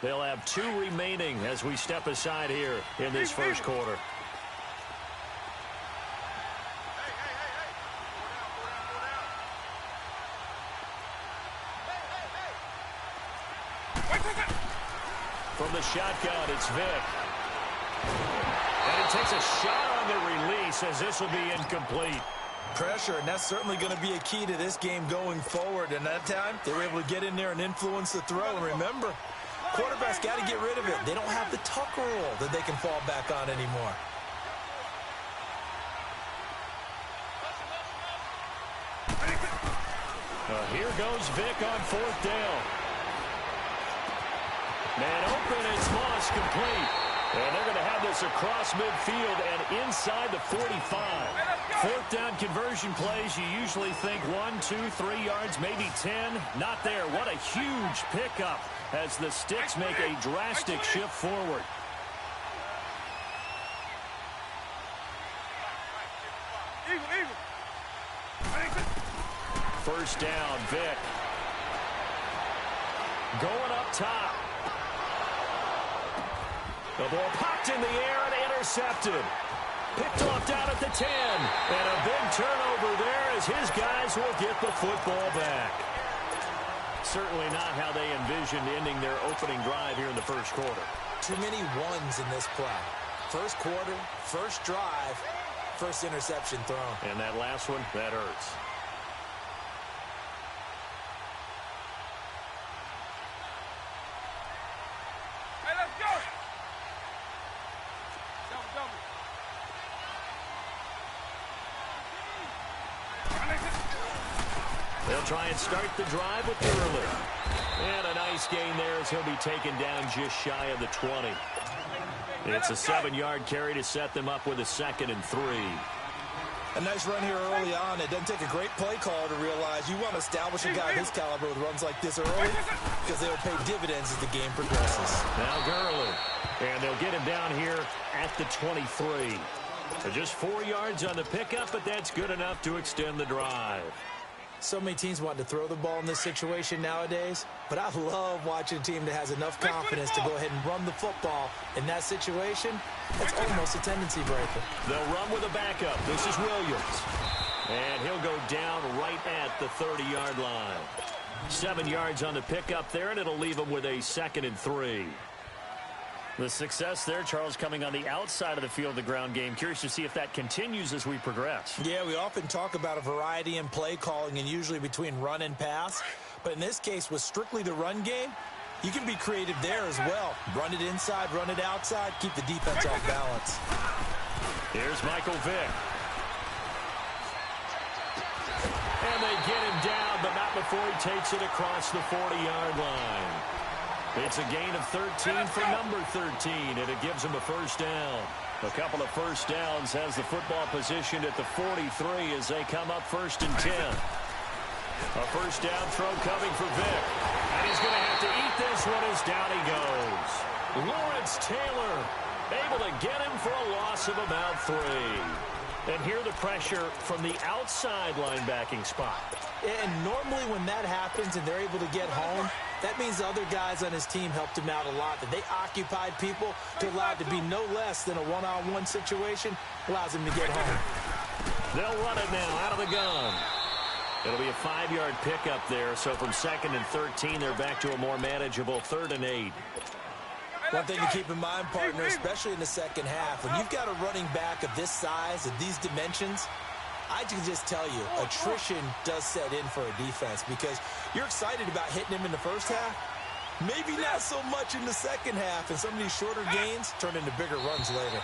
They'll have 2 remaining as we step aside here in this first quarter. From the shotgun, it's Vick. And he takes a shot on the release as this will be incomplete. Pressure, and that's certainly going to be a key to this game going forward. And that time, they were able to get in there and influence the throw. And remember, quarterbacks got to get rid of it. They don't have the tuck rule that they can fall back on anymore. Here goes Vick on fourth down. Man open, it's Moss complete. And they're going to have this across midfield and inside the 45. Fourth down conversion plays, you usually think 1, 2, 3 yards, maybe 10. Not there. What a huge pickup as the Sticks make a drastic shift forward. First down, Vick. Going up top. The ball popped in the air and intercepted. Picked off down at the 10. And a big turnover there as his guys will get the football back. Certainly not how they envisioned ending their opening drive here in the first quarter. Too many ones in this play. First quarter, first drive, first interception thrown. And that last one, that hurts. They'll try and start the drive with Gurley. And a nice gain there as he'll be taken down just shy of the 20. It's a 7-yard carry to set them up with a 2nd and 3. A nice run here early on. It doesn't take a great play caller to realize you want to establish a guy his caliber with runs like this early because they will pay dividends as the game progresses. Now Gurley. And they'll get him down here at the 23. So just 4 yards on the pickup, but that's good enough to extend the drive. So many teams want to throw the ball in this situation nowadays, but I love watching a team that has enough confidence to go ahead and run the football in that situation. That's almost a tendency breaker. They'll run with a backup. This is Williams. And he'll go down right at the 30-yard line. 7 yards on the pickup there, and it'll leave him with a 2nd and 3. The success there, Charles, coming on the outside of the field, the ground game. Curious to see if that continues as we progress. Yeah, we often talk about a variety in play calling and usually between run and pass. But in this case, with strictly the run game, you can be creative there as well. Run it inside, run it outside, keep the defense off balance. Here's Michael Vick. And they get him down, but not before he takes it across the 40-yard line. It's a gain of 13 for number 13, and it gives him a first down. A couple of first downs has the football positioned at the 43 as they come up 1st and 10. A first down throw coming for Vick. And he's going to have to eat this one as down he goes. Lawrence Taylor able to get him for a loss of about 3. And here the pressure from the outside linebacking spot. And normally when that happens and they're able to get home, that means the other guys on his team helped him out a lot. That they occupied people to allow it to be no less than a one-on-one situation allows him to get home. They'll run it now out of the gun. It'll be a 5-yard pickup there. So from 2nd and 13, they're back to a more manageable 3rd and 8. One thing to keep in mind, partner, especially in the second half, when you've got a running back of this size, of these dimensions, I can just tell you, attrition does set in for a defense because you're excited about hitting him in the first half. Maybe not so much in the second half, and some of these shorter gains turn into bigger runs later.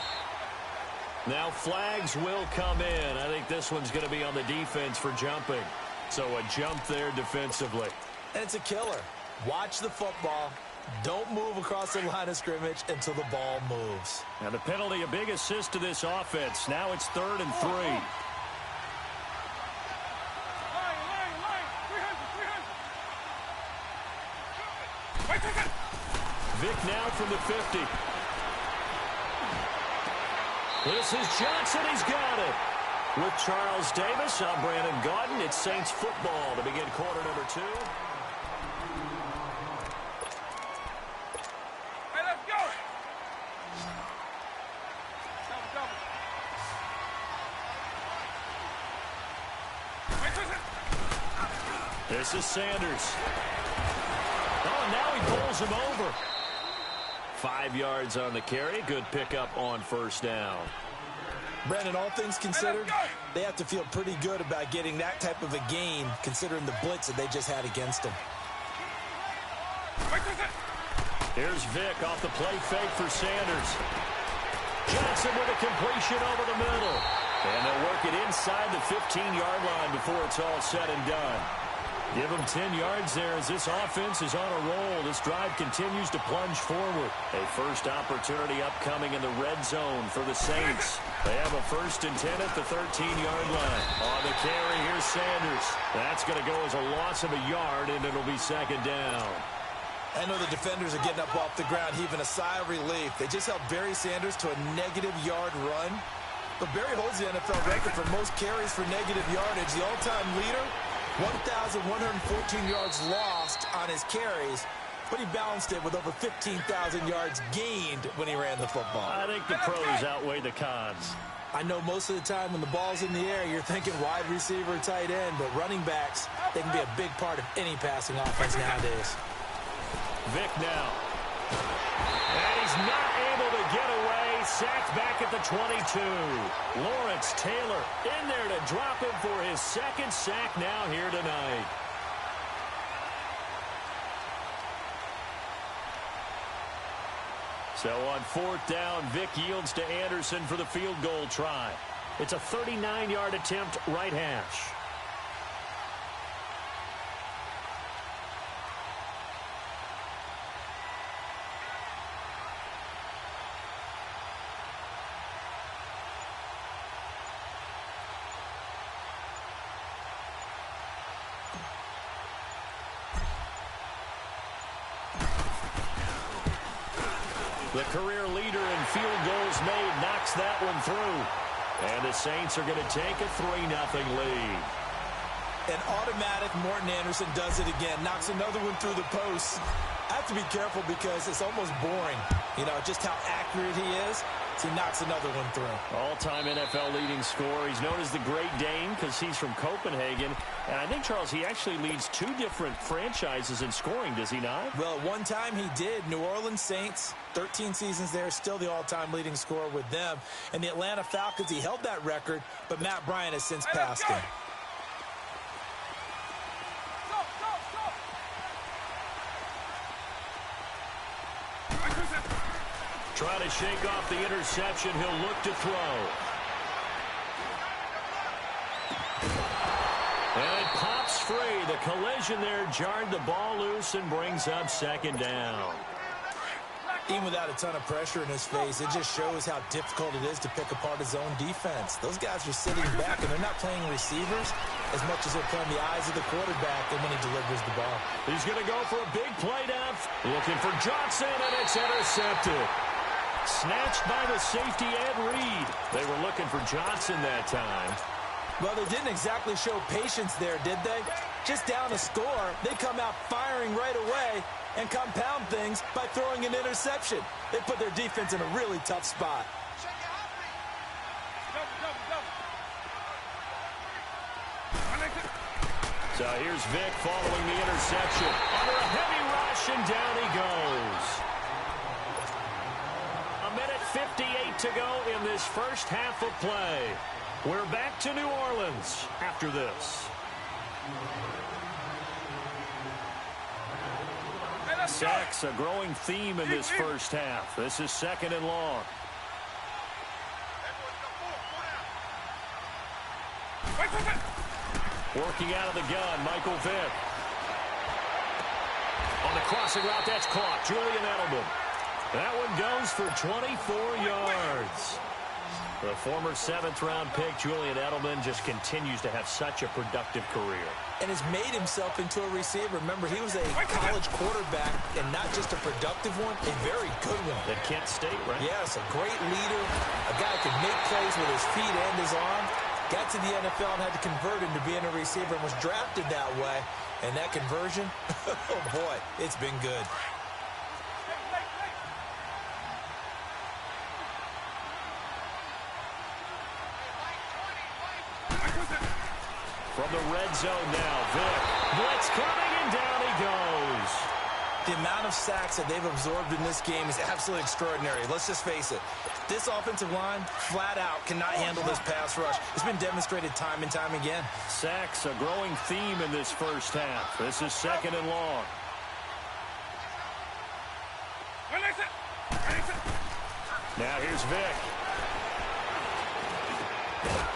Now flags will come in. I think this one's going to be on the defense for jumping. So a jump there defensively. And it's a killer. Watch the football. Don't move across the line of scrimmage until the ball moves. Now the penalty, a big assist to this offense. Now it's 3rd and 3. Vic now from the 50. This is Johnson. He's got it. With Charles Davis, I'm Brandon Gaudin. It's Saints football to begin quarter number 2. Hey, let's go. This is Sanders. Oh, and now he pulls him over. 5 yards on the carry. Good pickup on 1st down. Brandon, all things considered, they have to feel pretty good about getting that type of a gain considering the blitz that they just had against them. Here's Vic off the play fake for Sanders. Johnson with a completion over the middle. And they'll work it inside the 15-yard line before it's all said and done. Give them 10 yards there as this offense is on a roll. This drive continues to plunge forward. A first opportunity upcoming in the red zone for the Saints. They have a 1st and 10 at the 13-yard line. On the carry, here's Sanders. That's going to go as a loss of a yard, and it'll be 2nd down. I know the defenders are getting up off the ground, heaving a sigh of relief. They just held Barry Sanders to a -yard run. But Barry holds the NFL record for most carries for negative yardage. The all-time leader, 1,114 yards lost on his carries, but he balanced it with over 15,000 yards gained when he ran the football. I think the pros outweigh the cons. I know most of the time when the ball's in the air, you're thinking wide receiver, tight end, but running backs, they can be a big part of any passing offense nowadays. Vic now. And he's not able to get away. Sacked back at the 22. Lawrence Taylor in there to drop him for his 2nd sack now here tonight. So on 4th down, Vic yields to Anderson for the field goal try. It's a 39-yard attempt, right hash. The career leader in field goals made knocks that one through. And the Saints are going to take a 3-0 lead. An automatic Morton Anderson does it again. Knocks another one through the post. I have to be careful because it's almost boring. You know, just how accurate he is. So he knocks another one through. All-time NFL leading scorer. He's known as the Great Dane because he's from Copenhagen. And I think, Charles, he actually leads 2 different franchises in scoring, does he not? Well, one time he did. New Orleans Saints, 13 seasons there, still the all-time leading scorer with them. And the Atlanta Falcons, he held that record, but Matt Bryant has since passed him. Trying to shake off the interception. He'll look to throw. And it pops free. The collision there jarred the ball loose and brings up 2nd down. Even without a ton of pressure in his face, it just shows how difficult it is to pick apart his own defense. Those guys are sitting back, and they're not playing receivers as much as they're playing the eyes of the quarterback and when he delivers the ball. He's going to go for a big play down. Looking for Johnson, and it's intercepted. Snatched by the safety, Ed Reed. They were looking for Johnson that time. Well, they didn't exactly show patience there, did they? Just down a score, they come out firing right away and compound things by throwing an interception. They put their defense in a really tough spot. So here's Vic following the interception. Under a heavy rush, and down he goes. A minute 58 to go in this first half of play. We're back to New Orleans after this. Sacks, a growing theme in this first half. This is 2nd and long. Working out of the gun, Michael Vick. On the crossing route, that's caught. Julian Edelman. That one goes for 24 yards. The former 7th-round pick, Julian Edelman, just continues to have such a productive career. And has made himself into a receiver. Remember, he was a college quarterback, and not just a productive one, a very good one. At Kent State, right? Yes, a great leader, a guy who can make plays with his feet and his arm. Got to the NFL and had to convert into being a receiver and was drafted that way. And that conversion, oh boy, it's been good. From the red zone now, Vic. Blitz coming, and down he goes. The amount of sacks that they've absorbed in this game is absolutely extraordinary. Let's just face it. This offensive line, flat out, cannot handle this pass rush. It's been demonstrated time and time again. Sacks, a growing theme in this first half. This is 2nd and long. Now here's Vic.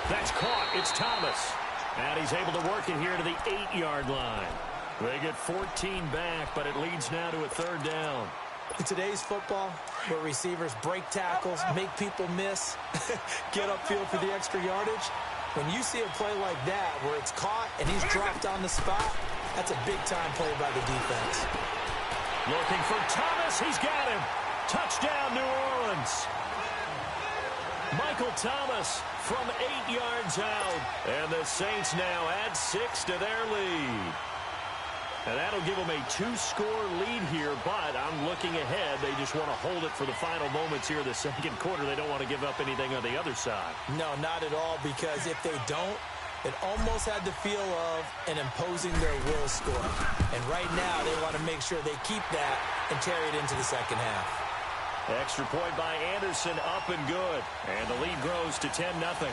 That's caught. It's Thomas. And he's able to work it here to the 8-yard line. They get 14 back, but it leads now to a 3rd down. In today's football, where receivers break tackles, make people miss, get upfield for the extra yardage, when you see a play like that where it's caught and he's dropped on the spot, that's a big-time play by the defense. Looking for Thomas. He's got him. Touchdown, New Orleans. Michael Thomas from 8 yards out. And the Saints now add 6 to their lead. And that'll give them a 2-score lead here, but I'm looking ahead. They just want to hold it for the final moments here of the 2nd quarter. They don't want to give up anything on the other side. No, not at all, because if they don't, it almost had the feel of an imposing their will score. And right now, they want to make sure they keep that and carry it into the second half. Extra point by Anderson, up and good. And the lead grows to 10-0.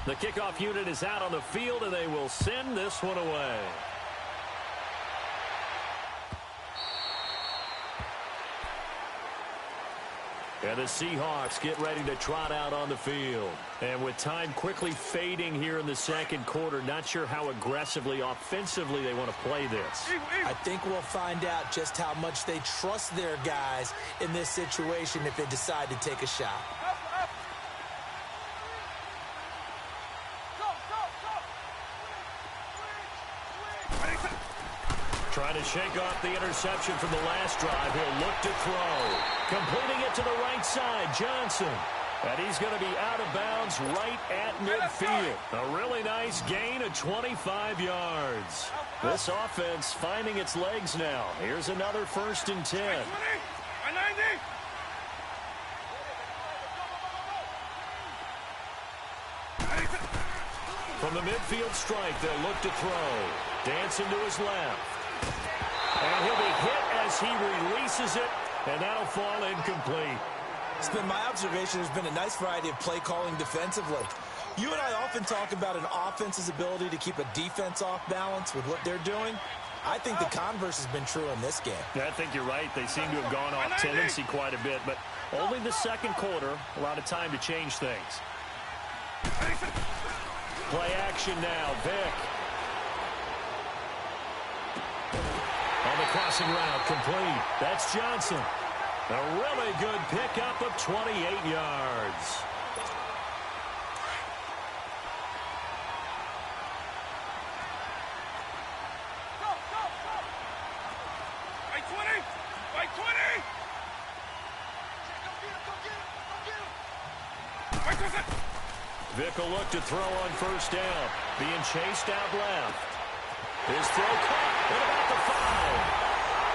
The kickoff unit is out on the field, and they will send this one away. And the Seahawks get ready to trot out on the field. And with time quickly fading here in the 2nd quarter, not sure how aggressively, offensively they want to play this. I think we'll find out just how much they trust their guys in this situation if they decide to take a shot. Trying to shake off the interception from the last drive. He'll look to throw. Completing it to the right side, Johnson. And he's going to be out of bounds right at midfield. A really nice gain of 25 yards. This offense finding its legs now. Here's another 1st and 10. From the midfield strike, they'll look to throw. Dancing to his left. And he'll be hit as he releases it, and that'll fall incomplete. It's been my observation there's been a nice variety of play calling defensively. You and I often talk about an offense's ability to keep a defense off balance with what they're doing. I think the converse has been true in this game. Yeah, I think you're right. They seem to have gone off tendency quite a bit, but only the second quarter, a lot of time to change things. Play action now, Vick. On the crossing route, complete. That's Johnson. A really good pickup of 28 yards. Vick will look to throw on first down. Being chased out left. His throw caught at about the 5.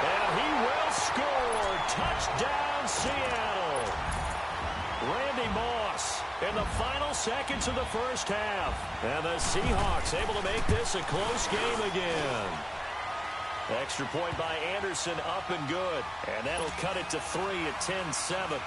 And he will score. Touchdown, Seattle. Randy Moss in the final seconds of the first half. And the Seahawks able to make this a close game again. Extra point by Anderson, up and good. And that'll cut it to 3 at 10-7.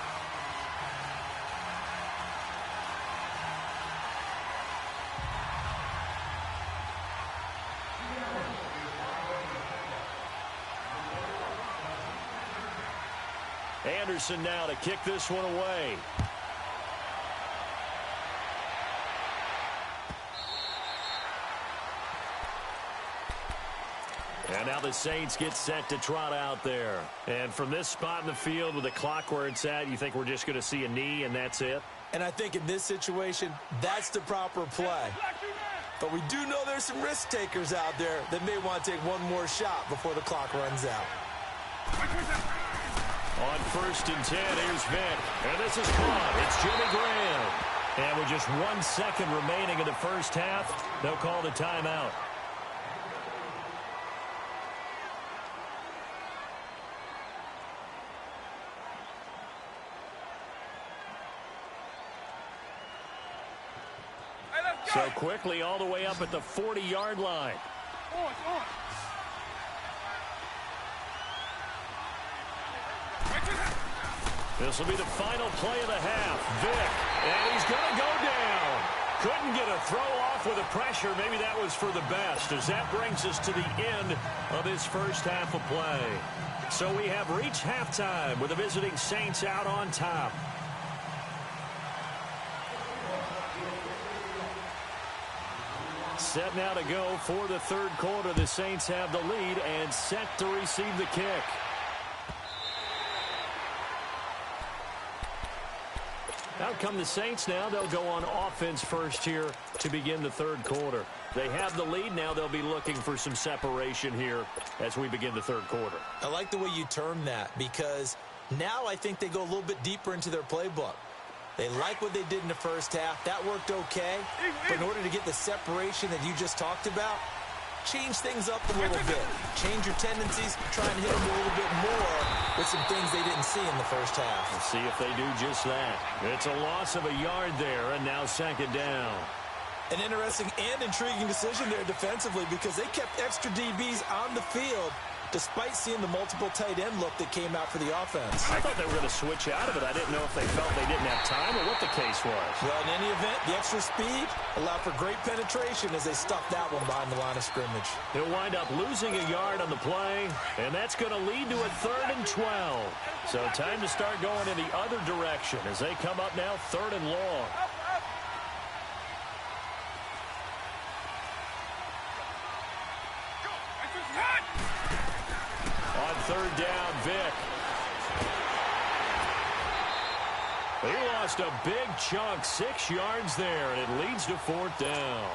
Anderson now to kick this one away. And now the Saints get set to trot out there. And from this spot in the field with the clock where it's at, you think we're just going to see a knee and that's it? And I think in this situation, that's the proper play. But we do know there's some risk takers out there that may want to take one more shot before the clock runs out. On 1st and 10, here's Vick. And this is caught. It's Jimmy Graham. And with just 1 second remaining in the first half, they'll call the timeout. So quickly all the way up at the 40-yard line. This will be the final play of the half. Vick, and he's going to go down. Couldn't get a throw off with the pressure. Maybe that was for the best, as that brings us to the end of this first half of play. So we have reached halftime with the visiting Saints out on top. Set now to go for the third quarter. The Saints have the lead and set to receive the kick. Out come the Saints now. They'll go on offense first here to begin the third quarter. They have the lead. Now they'll be looking for some separation here as we begin the third quarter. I like the way you term that, because now I think they go a little bit deeper into their playbook. They like what they did in the first half. That worked okay. But in order to get the separation that you just talked about, change things up a little bit. Change your tendencies. Try and hit them a little bit more with some things they didn't see in the first half. We'll see if they do just that. It's a loss of a yard there, and now second down. An interesting and intriguing decision there defensively, because they kept extra DBs on the field despite seeing the multiple tight end look that came out for the offense. I thought they were going to switch out of it. I didn't know if they felt they didn't have time or what the case was. Well, in any event, the extra speed allowed for great penetration as they stuffed that one behind the line of scrimmage. He'll wind up losing a yard on the play, and that's going to lead to a 3rd and 12. So time to start going in the other direction as they come up now 3rd and long. On 3rd down, Vick. He lost a big chunk, 6 yards there, and it leads to 4th down.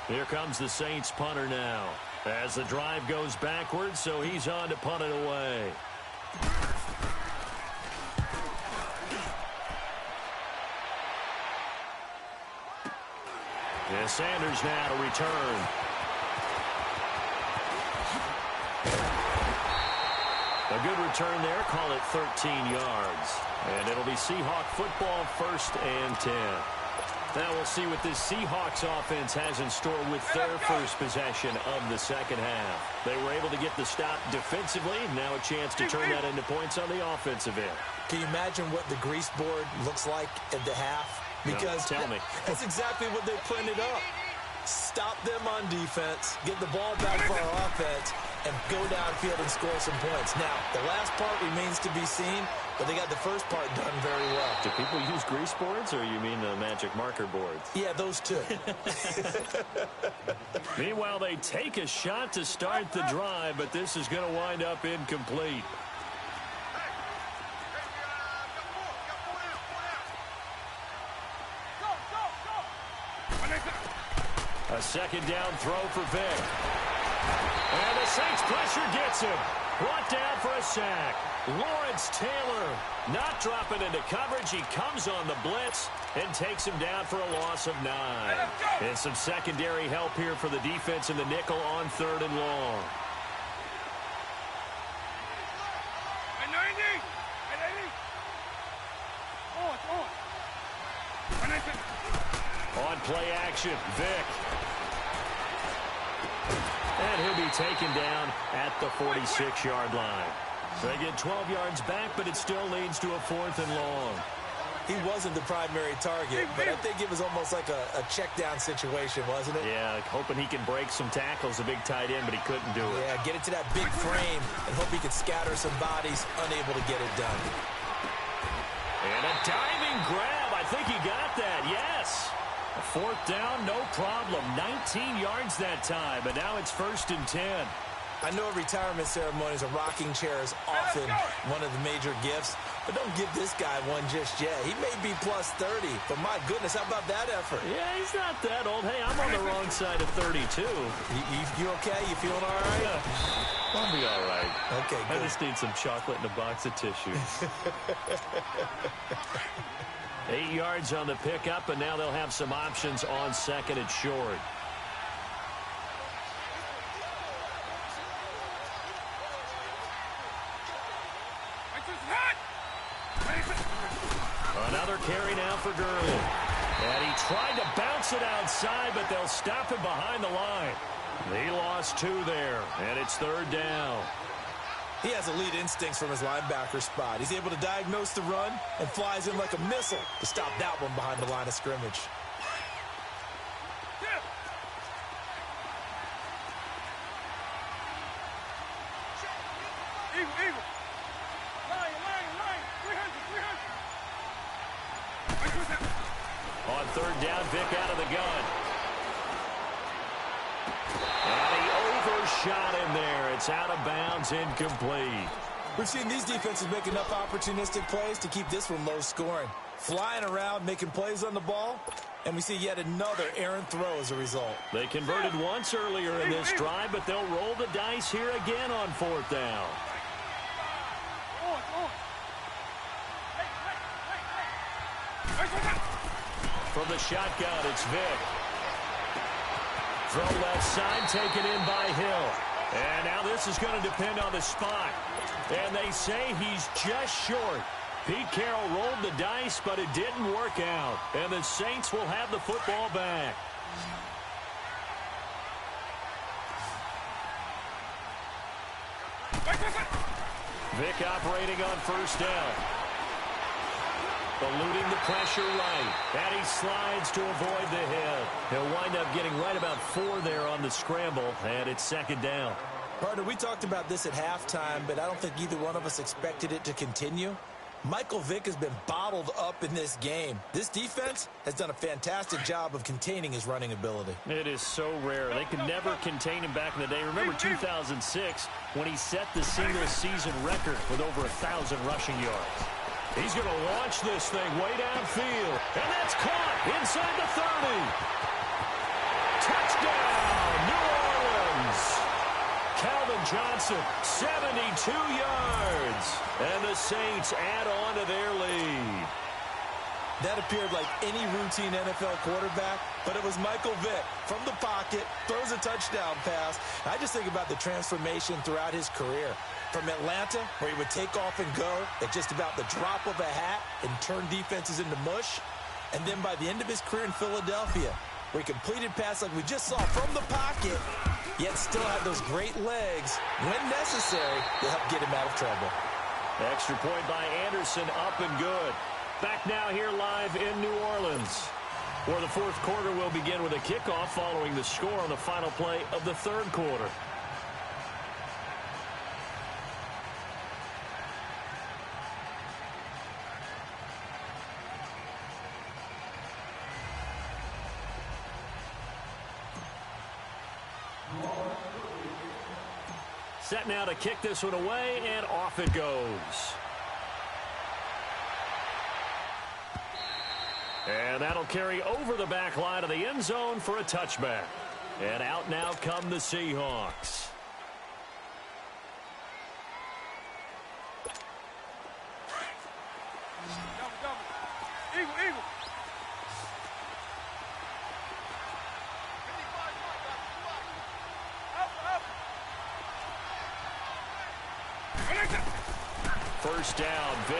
Here comes the Saints punter now as the drive goes backwards, so he's on to punt it away. Yeah, Sanders now to return. A good return there, call it 13 yards. And it'll be Seahawk football, 1st and 10. Now we'll see what this Seahawks offense has in store with their first possession of the second half. They were able to get the stop defensively. Now a chance to turn that into points on the offensive end. Can you imagine what the grease board looks like at the half? Because no, tell me. That's exactly what they printed up. stop them on defense, get the ball back for our offense, and go downfield and score some points. Now, the last part remains to be seen, but they got the first part done very well. Do people use grease boards, or you mean the magic marker boards? Yeah, those two. Meanwhile, they take a shot to start the drive, but this is going to wind up incomplete. A second down throw for Vic. And the Saints pressure gets him. Brought down for a sack. Lawrence Taylor not dropping into coverage. He comes on the blitz and takes him down for a loss of 9. And some secondary help here for the defense in the nickel on 3rd and long. On play action, Vic. And he'll be taken down at the 46-yard line. They get 12 yards back, but it still leads to a 4th and long. He wasn't the primary target, but I think it was almost like a check-down situation, wasn't it? Yeah, hoping he can break some tackles, a big tight end, but he couldn't do it. Yeah, get it to that big frame and hope he could scatter some bodies, unable to get it done. And a diving grab. I think he got that, yes. A 4th down, no problem. 19 yards that time, but now it's 1st and 10. I know at retirement ceremonies, a rocking chair is often one of the major gifts, but don't give this guy one just yet. He may be plus 30, but my goodness, how about that effort? Yeah, he's not that old. Hey, I'm on the wrong side of 32. You okay? You feeling all right? Yeah, I'll be all right. Okay, good. I just need some chocolate and a box of tissues. 8 yards on the pickup, and now they'll have some options on 2nd and short. Another carry now for Gurley. And he tried to bounce it outside, but they'll stop him behind the line. He lost 2 there, and it's 3rd down. He has elite instincts from his linebacker spot. He's able to diagnose the run and flies in like a missile to stop that one behind the line of scrimmage. Eagle. Line. 300. On 3rd down, Vic out of the gun. And he overshot him there. It's out of bounds, incomplete. We've seen these defenses make enough opportunistic plays to keep this one low scoring. Flying around, making plays on the ball, and we see yet another errant throw as a result. They converted once earlier in this drive, but they'll roll the dice here again on 4th down. From the shotgun, it's Vic. Throw left side, taken in by Hill. And now this is going to depend on the spot. And they say he's just short. Pete Carroll rolled the dice, but it didn't work out. And the Saints will have the football back. Vic operating on 1st down. Eluding the pressure right. And he slides to avoid the hit. He'll wind up getting right about 4 there on the scramble, and it's 2nd down. Partner, we talked about this at halftime, but I don't think either one of us expected it to continue. Michael Vick has been bottled up in this game. This defense has done a fantastic job of containing his running ability. It is so rare. They could never contain him back in the day. Remember 2006 when he set the single-season record with over 1,000 rushing yards. He's going to launch this thing way downfield. And that's caught inside the 30. Touchdown, New Orleans. Calvin Johnson, 72 yards. And the Saints add on to their lead. That appeared like any routine NFL quarterback, but it was Michael Vick from the pocket, throws a touchdown pass. I just think about the transformation throughout his career. From Atlanta, where he would take off and go at just about the drop of a hat and turn defenses into mush. And then by the end of his career in Philadelphia, where he completed passes like we just saw from the pocket, yet still had those great legs, when necessary, to help get him out of trouble. Extra point by Anderson, up and good. Back now here live in New Orleans. Well, the fourth quarter will begin with a kickoff following the score on the final play of the third quarter. Set now to kick this one away, and off it goes. And that'll carry over the back line of the end zone for a touchback. And out now come the Seahawks. Eagle, eagle. First down, Vic.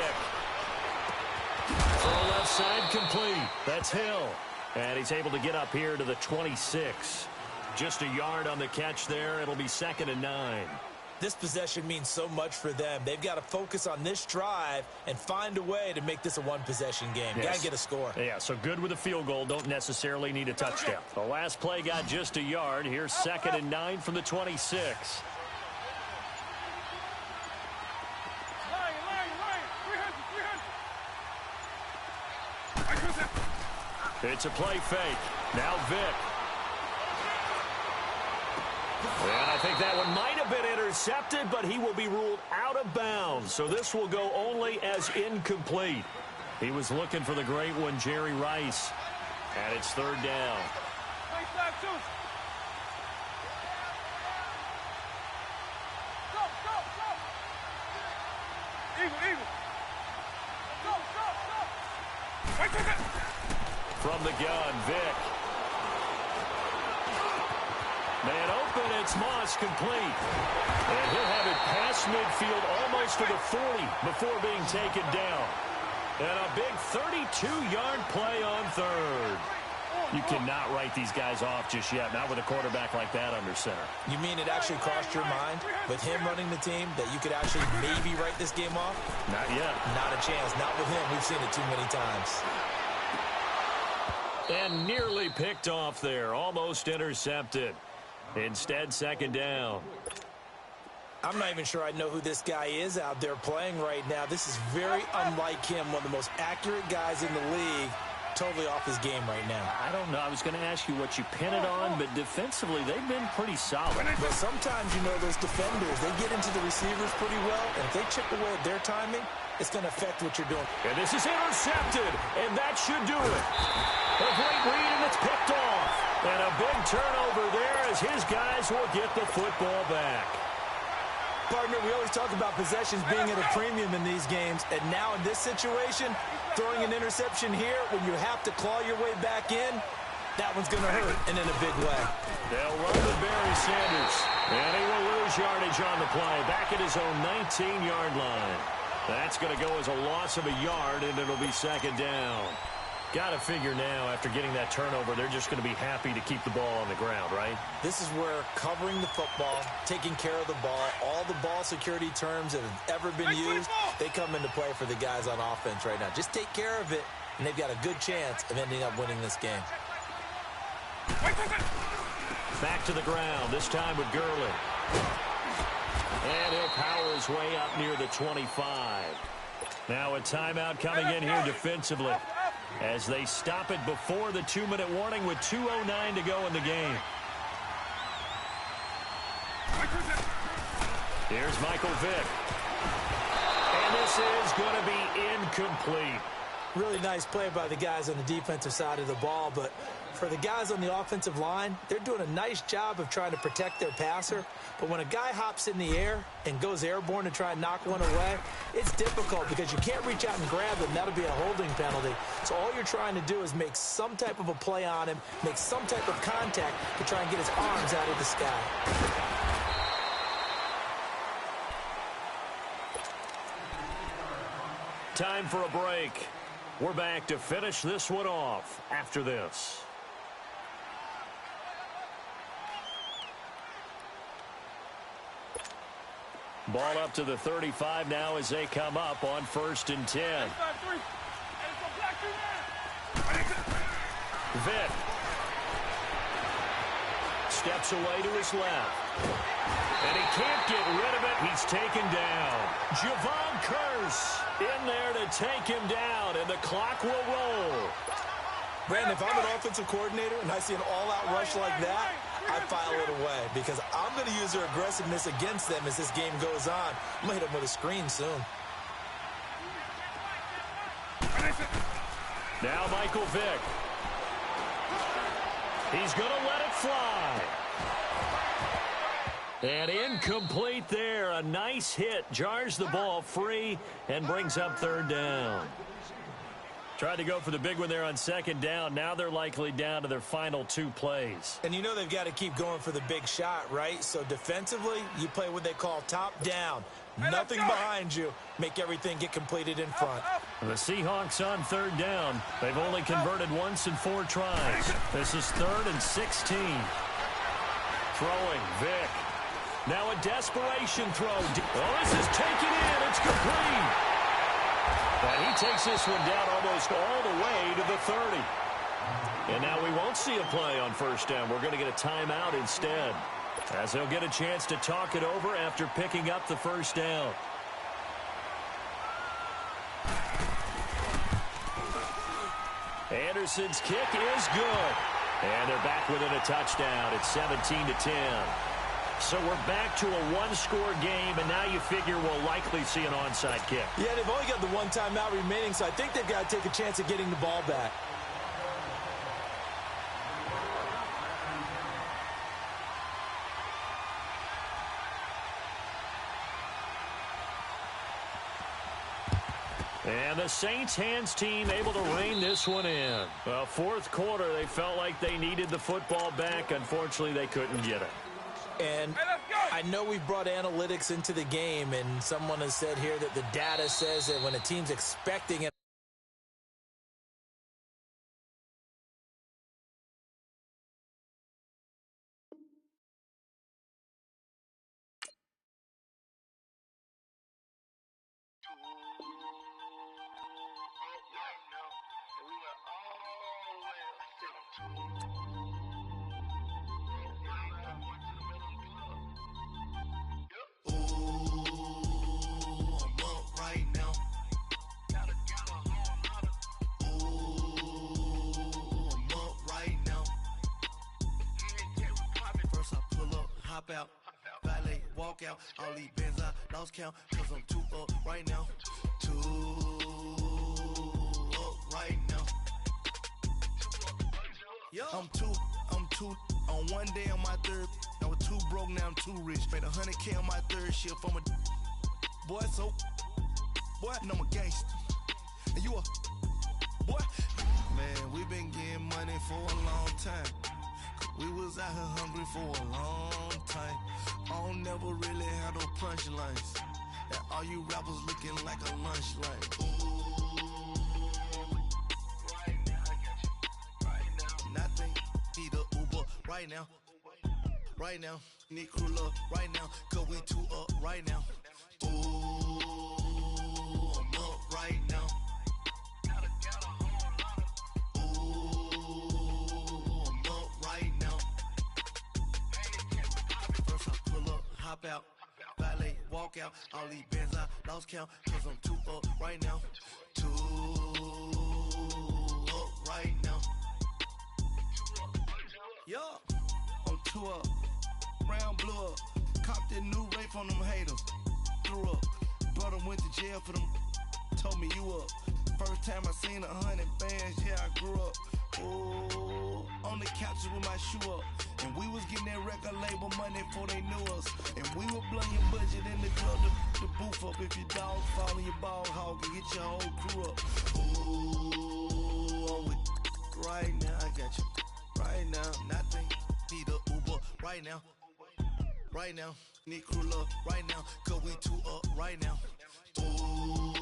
Throw left side complete. That's Hill. And he's able to get up here to the 26. Just a yard on the catch there. It'll be 2nd and 9. This possession means so much for them. They've got to focus on this drive and find a way to make this a one-possession game. Yes. Got to get a score. Yeah, so good with a field goal. Don't necessarily need a touchdown. The last play got just a yard. Here's 2nd and 9 from the 26. It's a play fake. Now Vic. And I think that one might have been intercepted, but he will be ruled out of bounds. So this will go only as incomplete. He was looking for the great one, Jerry Rice. And it's 3rd down. From the gun, Vic. Man open, it's Moss complete. And he'll have it past midfield almost to the 40 before being taken down. And a big 32-yard play on 3rd. You cannot write these guys off just yet, not with a quarterback like that under center. You mean it actually crossed your mind with him running the team that you could actually maybe write this game off? Not yet. Not a chance. Not with him. We've seen it too many times. And nearly picked off there. Almost intercepted. Instead, 2nd down. I'm not even sure I know who this guy is out there playing right now. This is very unlike him, one of the most accurate guys in the league. Totally off his game right now. I don't know. I was going to ask you what you pin it on, but defensively, they've been pretty solid. But sometimes, you know, those defenders, they get into the receivers pretty well, and if they chip away at their timing, it's going to affect what you're doing. And this is intercepted, and that should do it. A great read, and it's picked off. And a big turnover there as his guys will get the football back. Partner, we always talk about possessions being at a premium in these games, and now in this situation, throwing an interception here when you have to claw your way back in, that one's going to hurt, and in a big way. They'll run with Barry Sanders, and he will lose yardage on the play, back at his own 19-yard line. That's going to go as a loss of a yard, and it'll be 2nd down. Got to figure now, after getting that turnover, they're just going to be happy to keep the ball on the ground, right? This is where covering the football, taking care of the ball, all the ball security terms that have ever been used, they come into play for the guys on offense right now. Just take care of it, and they've got a good chance of ending up winning this game. Back to the ground, this time with Gurley. And he'll power his way up near the 25. Now a timeout coming in here defensively as they stop it before the 2-minute warning with 2:09 to go in the game. Here's Michael Vick. And this is going to be incomplete. Really nice play by the guys on the defensive side of the ball, but for the guys on the offensive line, they're doing a nice job of trying to protect their passer. But when a guy hops in the air and goes airborne to try and knock one away, it's difficult because you can't reach out and grab them. That'll be a holding penalty. So all you're trying to do is make some type of a play on him, make some type of contact to try and get his arms out of the sky. Time for a break. We're back to finish this one off after this. Ball up to the 35 now as they come up on 1st and 10. Vick. Steps away to his left. And he can't get rid of it. He's taken down. Javon Curse in there to take him down, and the clock will roll. Brandon, if I'm an offensive coordinator and I see an all-out rush like that, I file it away because I'm going to use their aggressiveness against them as this game goes on. I'm going to hit them with a screen soon. Now Michael Vick. He's going to let it fly. And incomplete there. A nice hit. Jars the ball free and brings up third down. Tried to go for the big one there on second down. Now they're likely down to their final 2 plays. And you know they've got to keep going for the big shot, right? So defensively, you play what they call top down. Nothing behind you. Make everything get completed in front. The Seahawks on third down. They've only converted once in 4 tries. This is 3rd and 16. Throwing, Vick. Now a desperation throw. Oh, this is taken in. It's complete. And he takes this one down almost all the way to the 30. And now we won't see a play on first down. We're going to get a timeout instead, as they'll get a chance to talk it over after picking up the first down. Anderson's kick is good. And they're back within a touchdown. It's 17-10. So we're back to a 1-score game, and now you figure we'll likely see an onside kick. Yeah, they've only got the 1 timeout remaining, so I think they've got to take a chance at getting the ball back. And the Saints hands team able to rein this one in. Well, 4th quarter, they felt like they needed the football back. Unfortunately, they couldn't get it. And I know we've brought analytics into the game, and someone has said here that the data says that when a team's expecting it, out, valet, walk out, all these bands I lost count, cause I'm 2 up right now, 2 up right now, I'm two, on one day on my 3rd, I was 2 broke, now I'm 2 rich, made 100K on my 3rd shift, I'm a boy, so, boy, and I'm a gangster, and you a, boy, man, we been getting money for a long time. We was out here hungry for a long time. I don't never really have no punchlines. And all you rappers looking like a lunch line. Right now, I got you. Right now. Nothing. Need a Uber right now. Right now. Need crew love right now. Cause we 2 up right now. Ooh, I'm up right now. Hop out, valet, walk out, all these bands I lost count, cause I'm 2 up right now, 2 up right now, yeah, I'm 2 up, round blew up, copped that new rape on them haters, threw up, brother went to jail for them, told me you up, first time I seen 100 bands, yeah I grew up, ooh, on the couches with my shoe up. And we was getting that record label money before they knew us. And we were blowing your budget in the club to boof up. If your dog fall in your ball hog and get your whole crew up. Ooh, I'm with right now. I got you right now. Nothing. Need a Uber right now. Right now. Need crew love right now. Cause we 2 up right now. Ooh,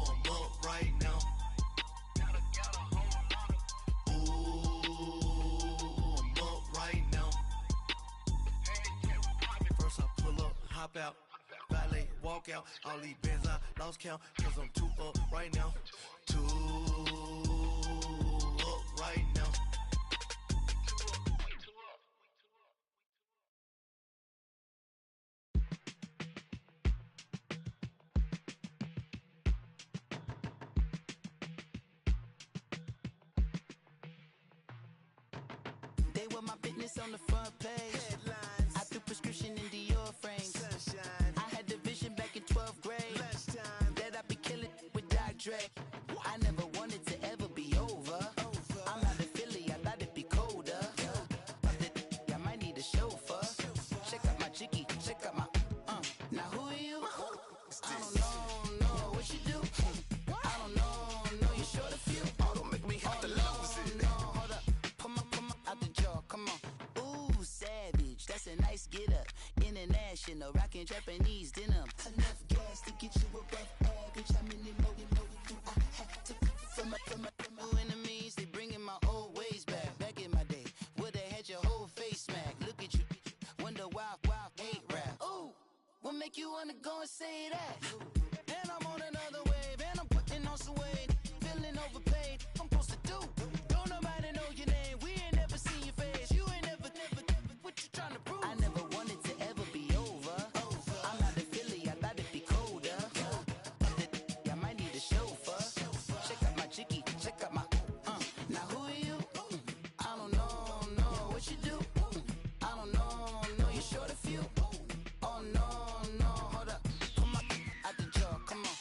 I'm up right now. Hop out, valet, walk out, all these bands I lost count, cause I'm 2 up right now, 2 up right now. Today with my fitness on the front page. Headlines. I threw prescription in Dior frames. Sunshine. I had the vision back in 12th grade. Lunchtime. That I'd be killing with Dr. Dre. I never wanted to ever be over. I'm out of Philly, I thought it'd be colder. I might need a chauffeur. Check out my jiggy, check out my Now who are you? I don't know what you do. I don't know you short a few. Oh, don't make me have to lose it. No, hold up, come on, out the jaw, come on. Ooh, savage, that's a nice get up. International, rockin' Japanese denim. Enough gas to get you above average. How many more do I have to from my enemies? They bringing my old ways back. Back in my day, would've had your whole face smacked. Look at you, wonder why hate rap. Ooh, what make you wanna go and say that? And I'm on another wave, and I'm putting on some weight. Feeling overpaid, I'm supposed to do. Don't nobody know your name, we ain't never seen your face. You ain't never, what you trying to prove? I never wanted to ever be over. I'm out of Philly, I thought it'd be colder. I might need a chauffeur. Check out my jiggy, check out my Now who are you? I don't know what you do. I don't know you're short a few. Oh no, hold up, come on, out the jaw, come on.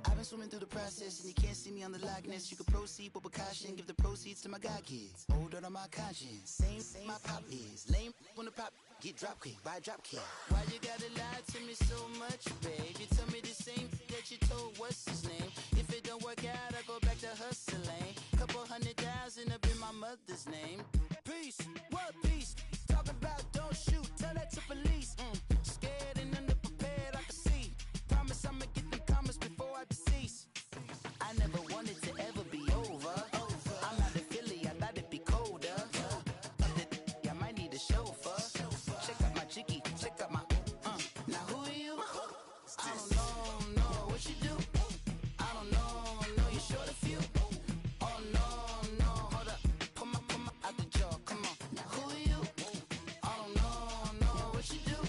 I've been swimming through the process and you can't see me on the Loch Ness. You can proceed with precaution, give the proceeds to my god kids. Older on my conscience, same my pop is. Lame when the pop get drop kick by drop kick. Why you gotta lie to me so much, babe? You tell me the same that you told what's his name. If it don't work out, I go back to hustling. Couple 100,000 up in my mother's name. Peace, what peace? Talk about don't shoot, tell that to police. Scared and underprepared, I can see. Promise I'ma get them comments before I decease. I never wanted to ever be over. I'm out of Philly, I thought it'd be colder. I might need a chauffeur. Check out my jiggy, check out my Now who are you? I don't know what you do. I don't know you're short a few. Oh no, hold up, come on, out the jaw, come on. Now who are you? I don't know what you do.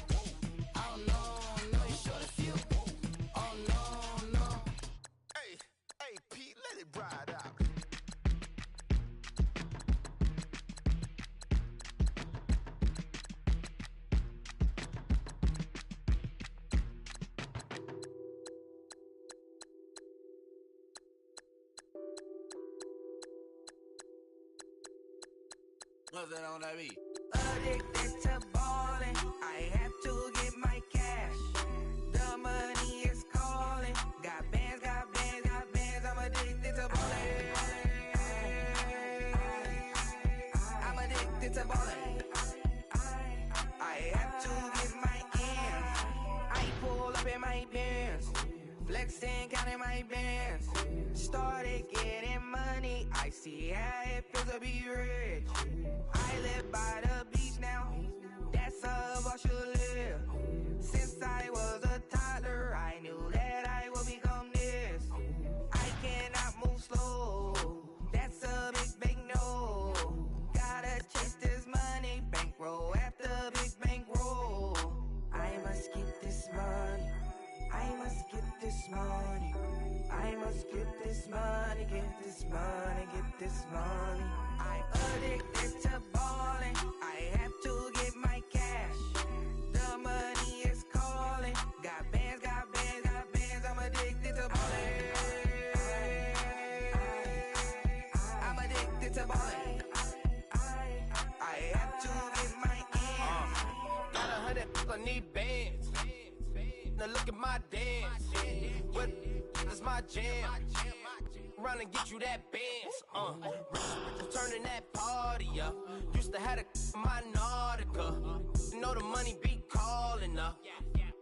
I don't know you're short a few. Oh no. Hey, Pete, let it ride out. What's that on that beat? Addicted to ballin', I have to get my cash. The money is calling. Got bands, I'm addicted to ballin'. I'm addicted to ballin'. I have to get my ends. I pull up in my pants, flexing, counting my bands. Started getting money, I see how it feels to be rich. I live by the beach now, that's how I should live. Since I was a toddler, I knew that I would become this. I cannot move slow, that's a big no. Gotta chase this money, bankroll after big bankroll. I must get this money, I must get this money. I must get this money, get this money, get this money. I'm addicted to ballin', I have to get my cash. The money is calling. Got bands, I'm addicted to ballin'. I'm addicted to ballin'. I have to get my ends. Got 100, I need bands. Now look at my dance. What is my jam? Run and get you that bands. Turning that party up. Used to have my Nautica. You know the money be calling up.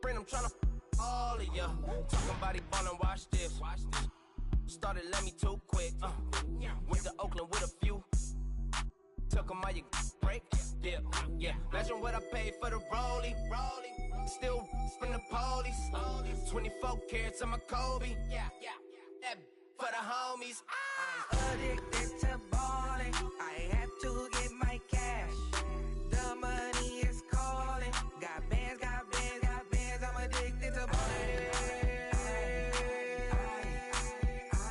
Friend, I'm tryna all of ya. Talking about he ballin', watch this. Started let me too quick. Went to Oakland with a few. Took 'em all you break. Yeah. Imagine what I paid for the rollie. Still from the police. 24 carats on my Kobe. That for the homies. I'm addicted to ballin', I have to get my cash. The money is calling. Got bands, I'm addicted to ballin'.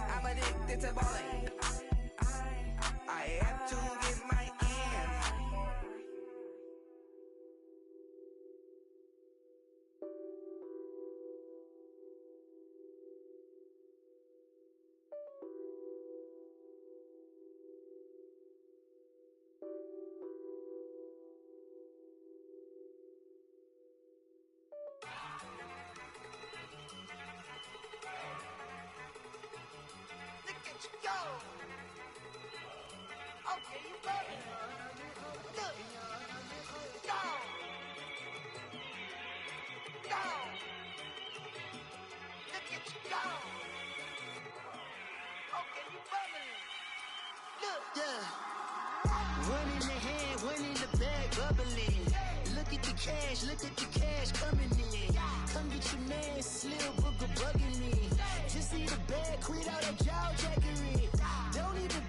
I'm addicted to ballin'. I have to get my ends. you go. Okay, you better. Look. Go. Go. Look at you go. Okay, you bubbling. Look, yeah. One in the hand, one in the bag, bubbling. Look at the cash coming in. Come get your man, Slim Booger bugging me. Just need a bag, quit all that jaw jackery. Don't even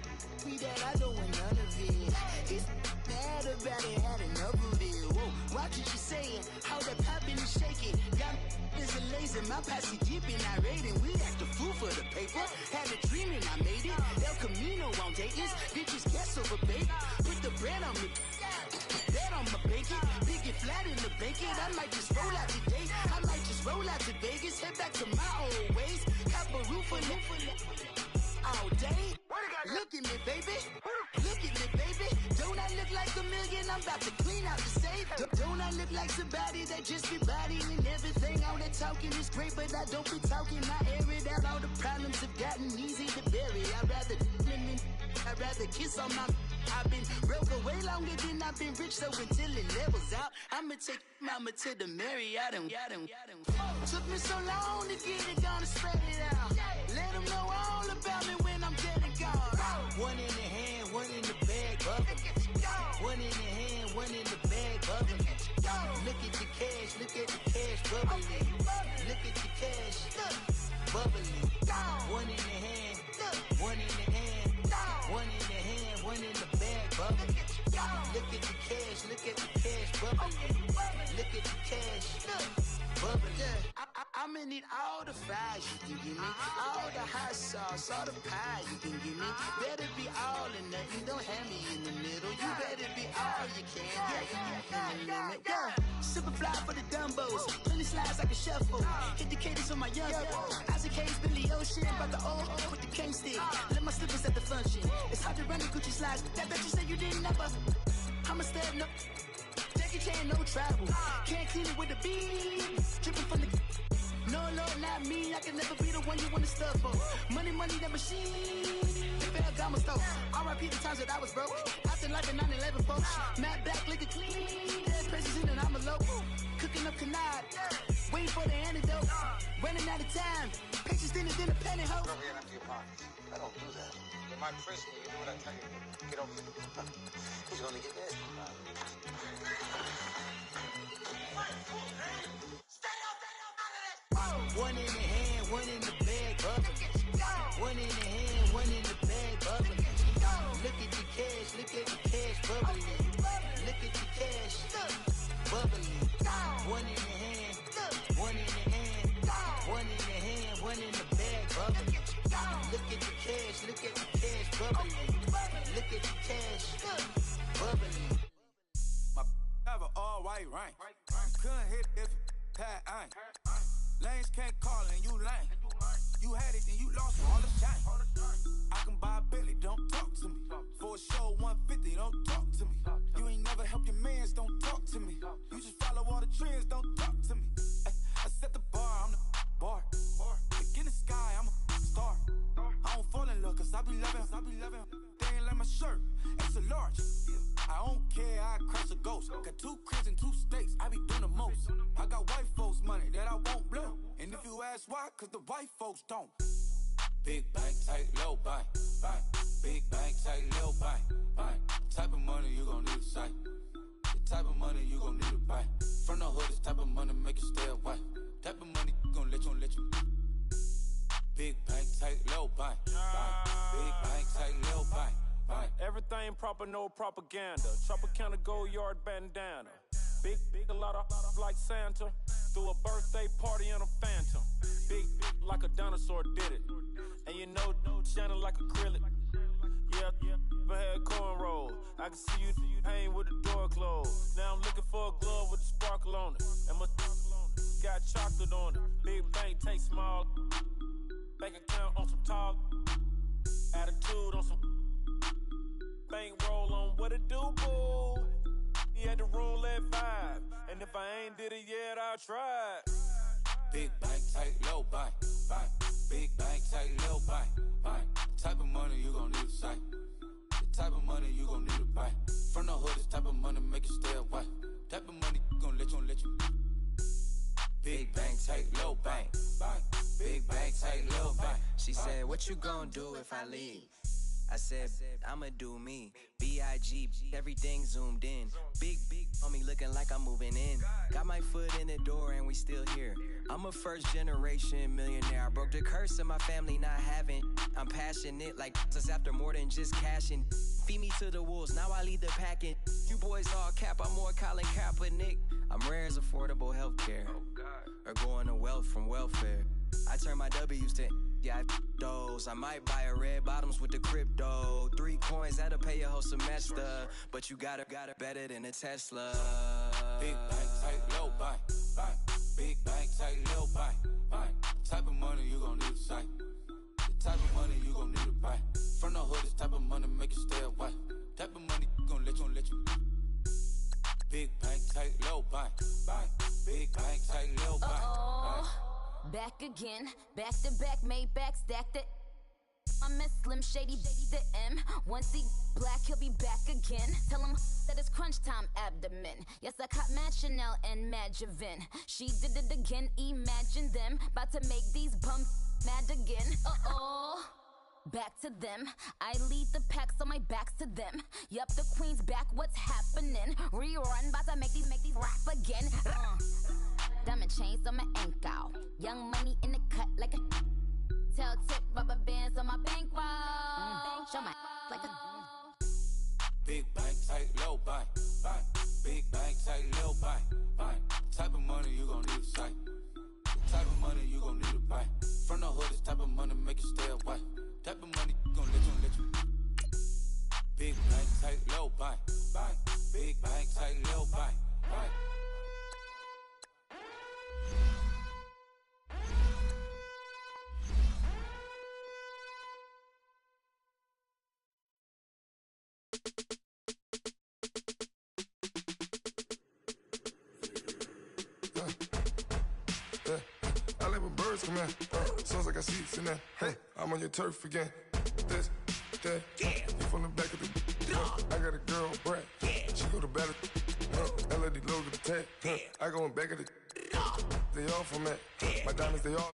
be that, I don't want none of it. He's mad about it, had enough of it. Whoa, watch what you saying, how that poppin' and shaking. Got is a laser, my posse deep and I raiding. We act a fool for the paper. Had a dream and I made it. El Camino on Dayton's, bitches guess over bait. Put the bread on me, that on my bacon. Big and flat in the bacon. I might just roll out today. I might just roll out to Vegas. Head back to my old ways. Cop a roof for all day. Look at me, baby. Look at me, baby. Don't I look like a million? I'm about to clean out the safe. Don't I look like somebody that just be bodying everything? All that talking is great, but I don't be talking. I air it out. All the problems have gotten easy to bury. I'd rather kiss on my. I've been broke way longer than I've been rich, so until it levels out, I'ma take mama to the Marriott and took me so long to get it, gonna spread it out. Let them know all about me when I'm dead and gone. One in the hand, one in the bag, bubbling. One in the hand, one in the bag, bubbling. Look at the cash, bubbling. Look at the cash, bubbling. One in the hand, one in the hand, one in the hand, one in the bag, bubbling. Look at the cash, bubbling. Look at the cash, bubbling. I'ma need all the fries you can give me, all the hot sauce, all the pie you can give me. Better be all or nothing, don't have me in the middle. You better be all you can, yeah. Super fly for the Dumbos, plenty slides like a shuffle. Hit the cadence on my young Isaac Hayes, Billy Ocean, about the old with the cane stick. Let my slippers at the function. It's hard to run the Gucci slides. That you said you didn't never. I'm a step no. Jackie Chan, no travel. Can't clean it with the beat. Dripping from the. No, Lord, not me. I can never be the one you wanna stuff for. Money, that machine. They fell got my stuff. R.I.P. the times that I was broke. After like a 9/11 folks. Matte black, liquor clean. Dead president and I'm a local. Cooking up canard. Waiting for the antidote. Running out of time. Patience thinner than a penny hoe. Over here and empty your pockets. I don't do that. In my prison, you do what I tell you. Get over here. He's gonna get this. One in the hand, one in the bag, bubbling. One in the hand, one in the bag, bubbling. Look at the cash, bubbling. Look at the cash, bubbling. One in the hand, one in the hand, one in the hand, one in the bag, bubbling. Look at the cash, bubbling. Look at the cash, bubbling. My have an all white rank. Couldn't hit if Pat ain't. Lanes can't call and you lame. You had it and you lost all the shine. I can buy a Billy, don't talk to me. For a show 150, don't talk to me. You ain't never helped your mans, don't talk to me. You just follow all the trends, don't talk to me. I set the bar, I'm the bar. Look in the sky, I'm a star. I don't fall in love cause I be loving. They ain't like my shirt, it's a large. I don't care, I crush a ghost. Got 2 cribs in 2 states, I be doing the most. I got white folks money that I won't blow. And if you ask why, cause the white folks don't. Big bank, tight, low bank. Big bank, tight, low bank. Type of money you gon' need a sight. The type of money you gon' need to buy. From the hood, this type of money make you stay away. Type of money gon' let you. Big bank, tight, low bank. Big bank, tight, low bank. Everything proper, no propaganda. Tropicana gold yard bandana. Big, a lot of like Santa. Threw a birthday party in a phantom. Big like a dinosaur did it. And you know, shining like acrylic. Yeah, but had cornrow. I can see you hang with the door closed. Now I'm looking for a glove with a sparkle on it. And my got chocolate on it. Big bank, take small. Bank account on some tall. Attitude on some. Bankroll on what it do, boo. He had the roulette vibe. And if I ain't did it yet, I'll try. Big bank, tight, low bank. Big bank, tight, low bank. type of money you gon' need a sight. The type of money you gon' need to buy. From the hood, this type of money make you stay away. Type of money gon' let you. Big bang, take low bang, bang. Big bang, take low bang. She said, what you gon' do if I leave? I said, I'ma do me. B.I.G. Everything zoomed in. Big on me looking like I'm moving in. Got my foot in the door and we still here. I'm a first generation millionaire. I broke the curse of my family not having. I'm passionate like us after more than just cashing. Feed me to the wolves, now I lead the packing. You boys all cap, I'm more Colin Kaepernick. I'm rare as affordable healthcare. Or going to wealth from welfare. I turn my W's to those. I might buy a red bottoms with the crypto. 3 coins, that'll pay your whole semester. But you got it better than a Tesla. Big bang, take low bang, bang. Big bang, take low bang, bang. Type of money you gon' need to sight. The type of money you gon' need to buy. From the hood, this type of money make you stay away. Type of money gon' let you. Big bang, take low bang, bang. Big bang, take low bang, bang. Back again, back to back, made back, stacked it. I miss Slim Shady, the M. Once he black, he'll be back again. Tell him that it's crunch time abdomen. Yes, I caught Mad Chanel and Mad Javin. She did it again, imagine them. About to make these bums mad again. Back to them. I lead the pack, so my back's to them. Yup, the queen's back, what's happening? Rerun, about to make these rap again. Diamond chains on my ankle. Young money in the cut like a tail tip, rubber bands on my bankroll. Show my like a Big bang, take low bang, bang. Big bang, take low bang, bang. Type of money you gon' need to sight. The type of money you gon' need to buy. From the hood, this type of money make you stay away. Type of money gon' let you. Big bang, take low bang, bang. Big bang, take low bang, bang. I let my birds come in. Sounds like I got seats in there. Hey, I'm on your turf again. This, that, you from the back of the. I got a girl, Brad. She go to battle. LAD logo the tag. I go in back of the. They all from that. My diamonds, they all.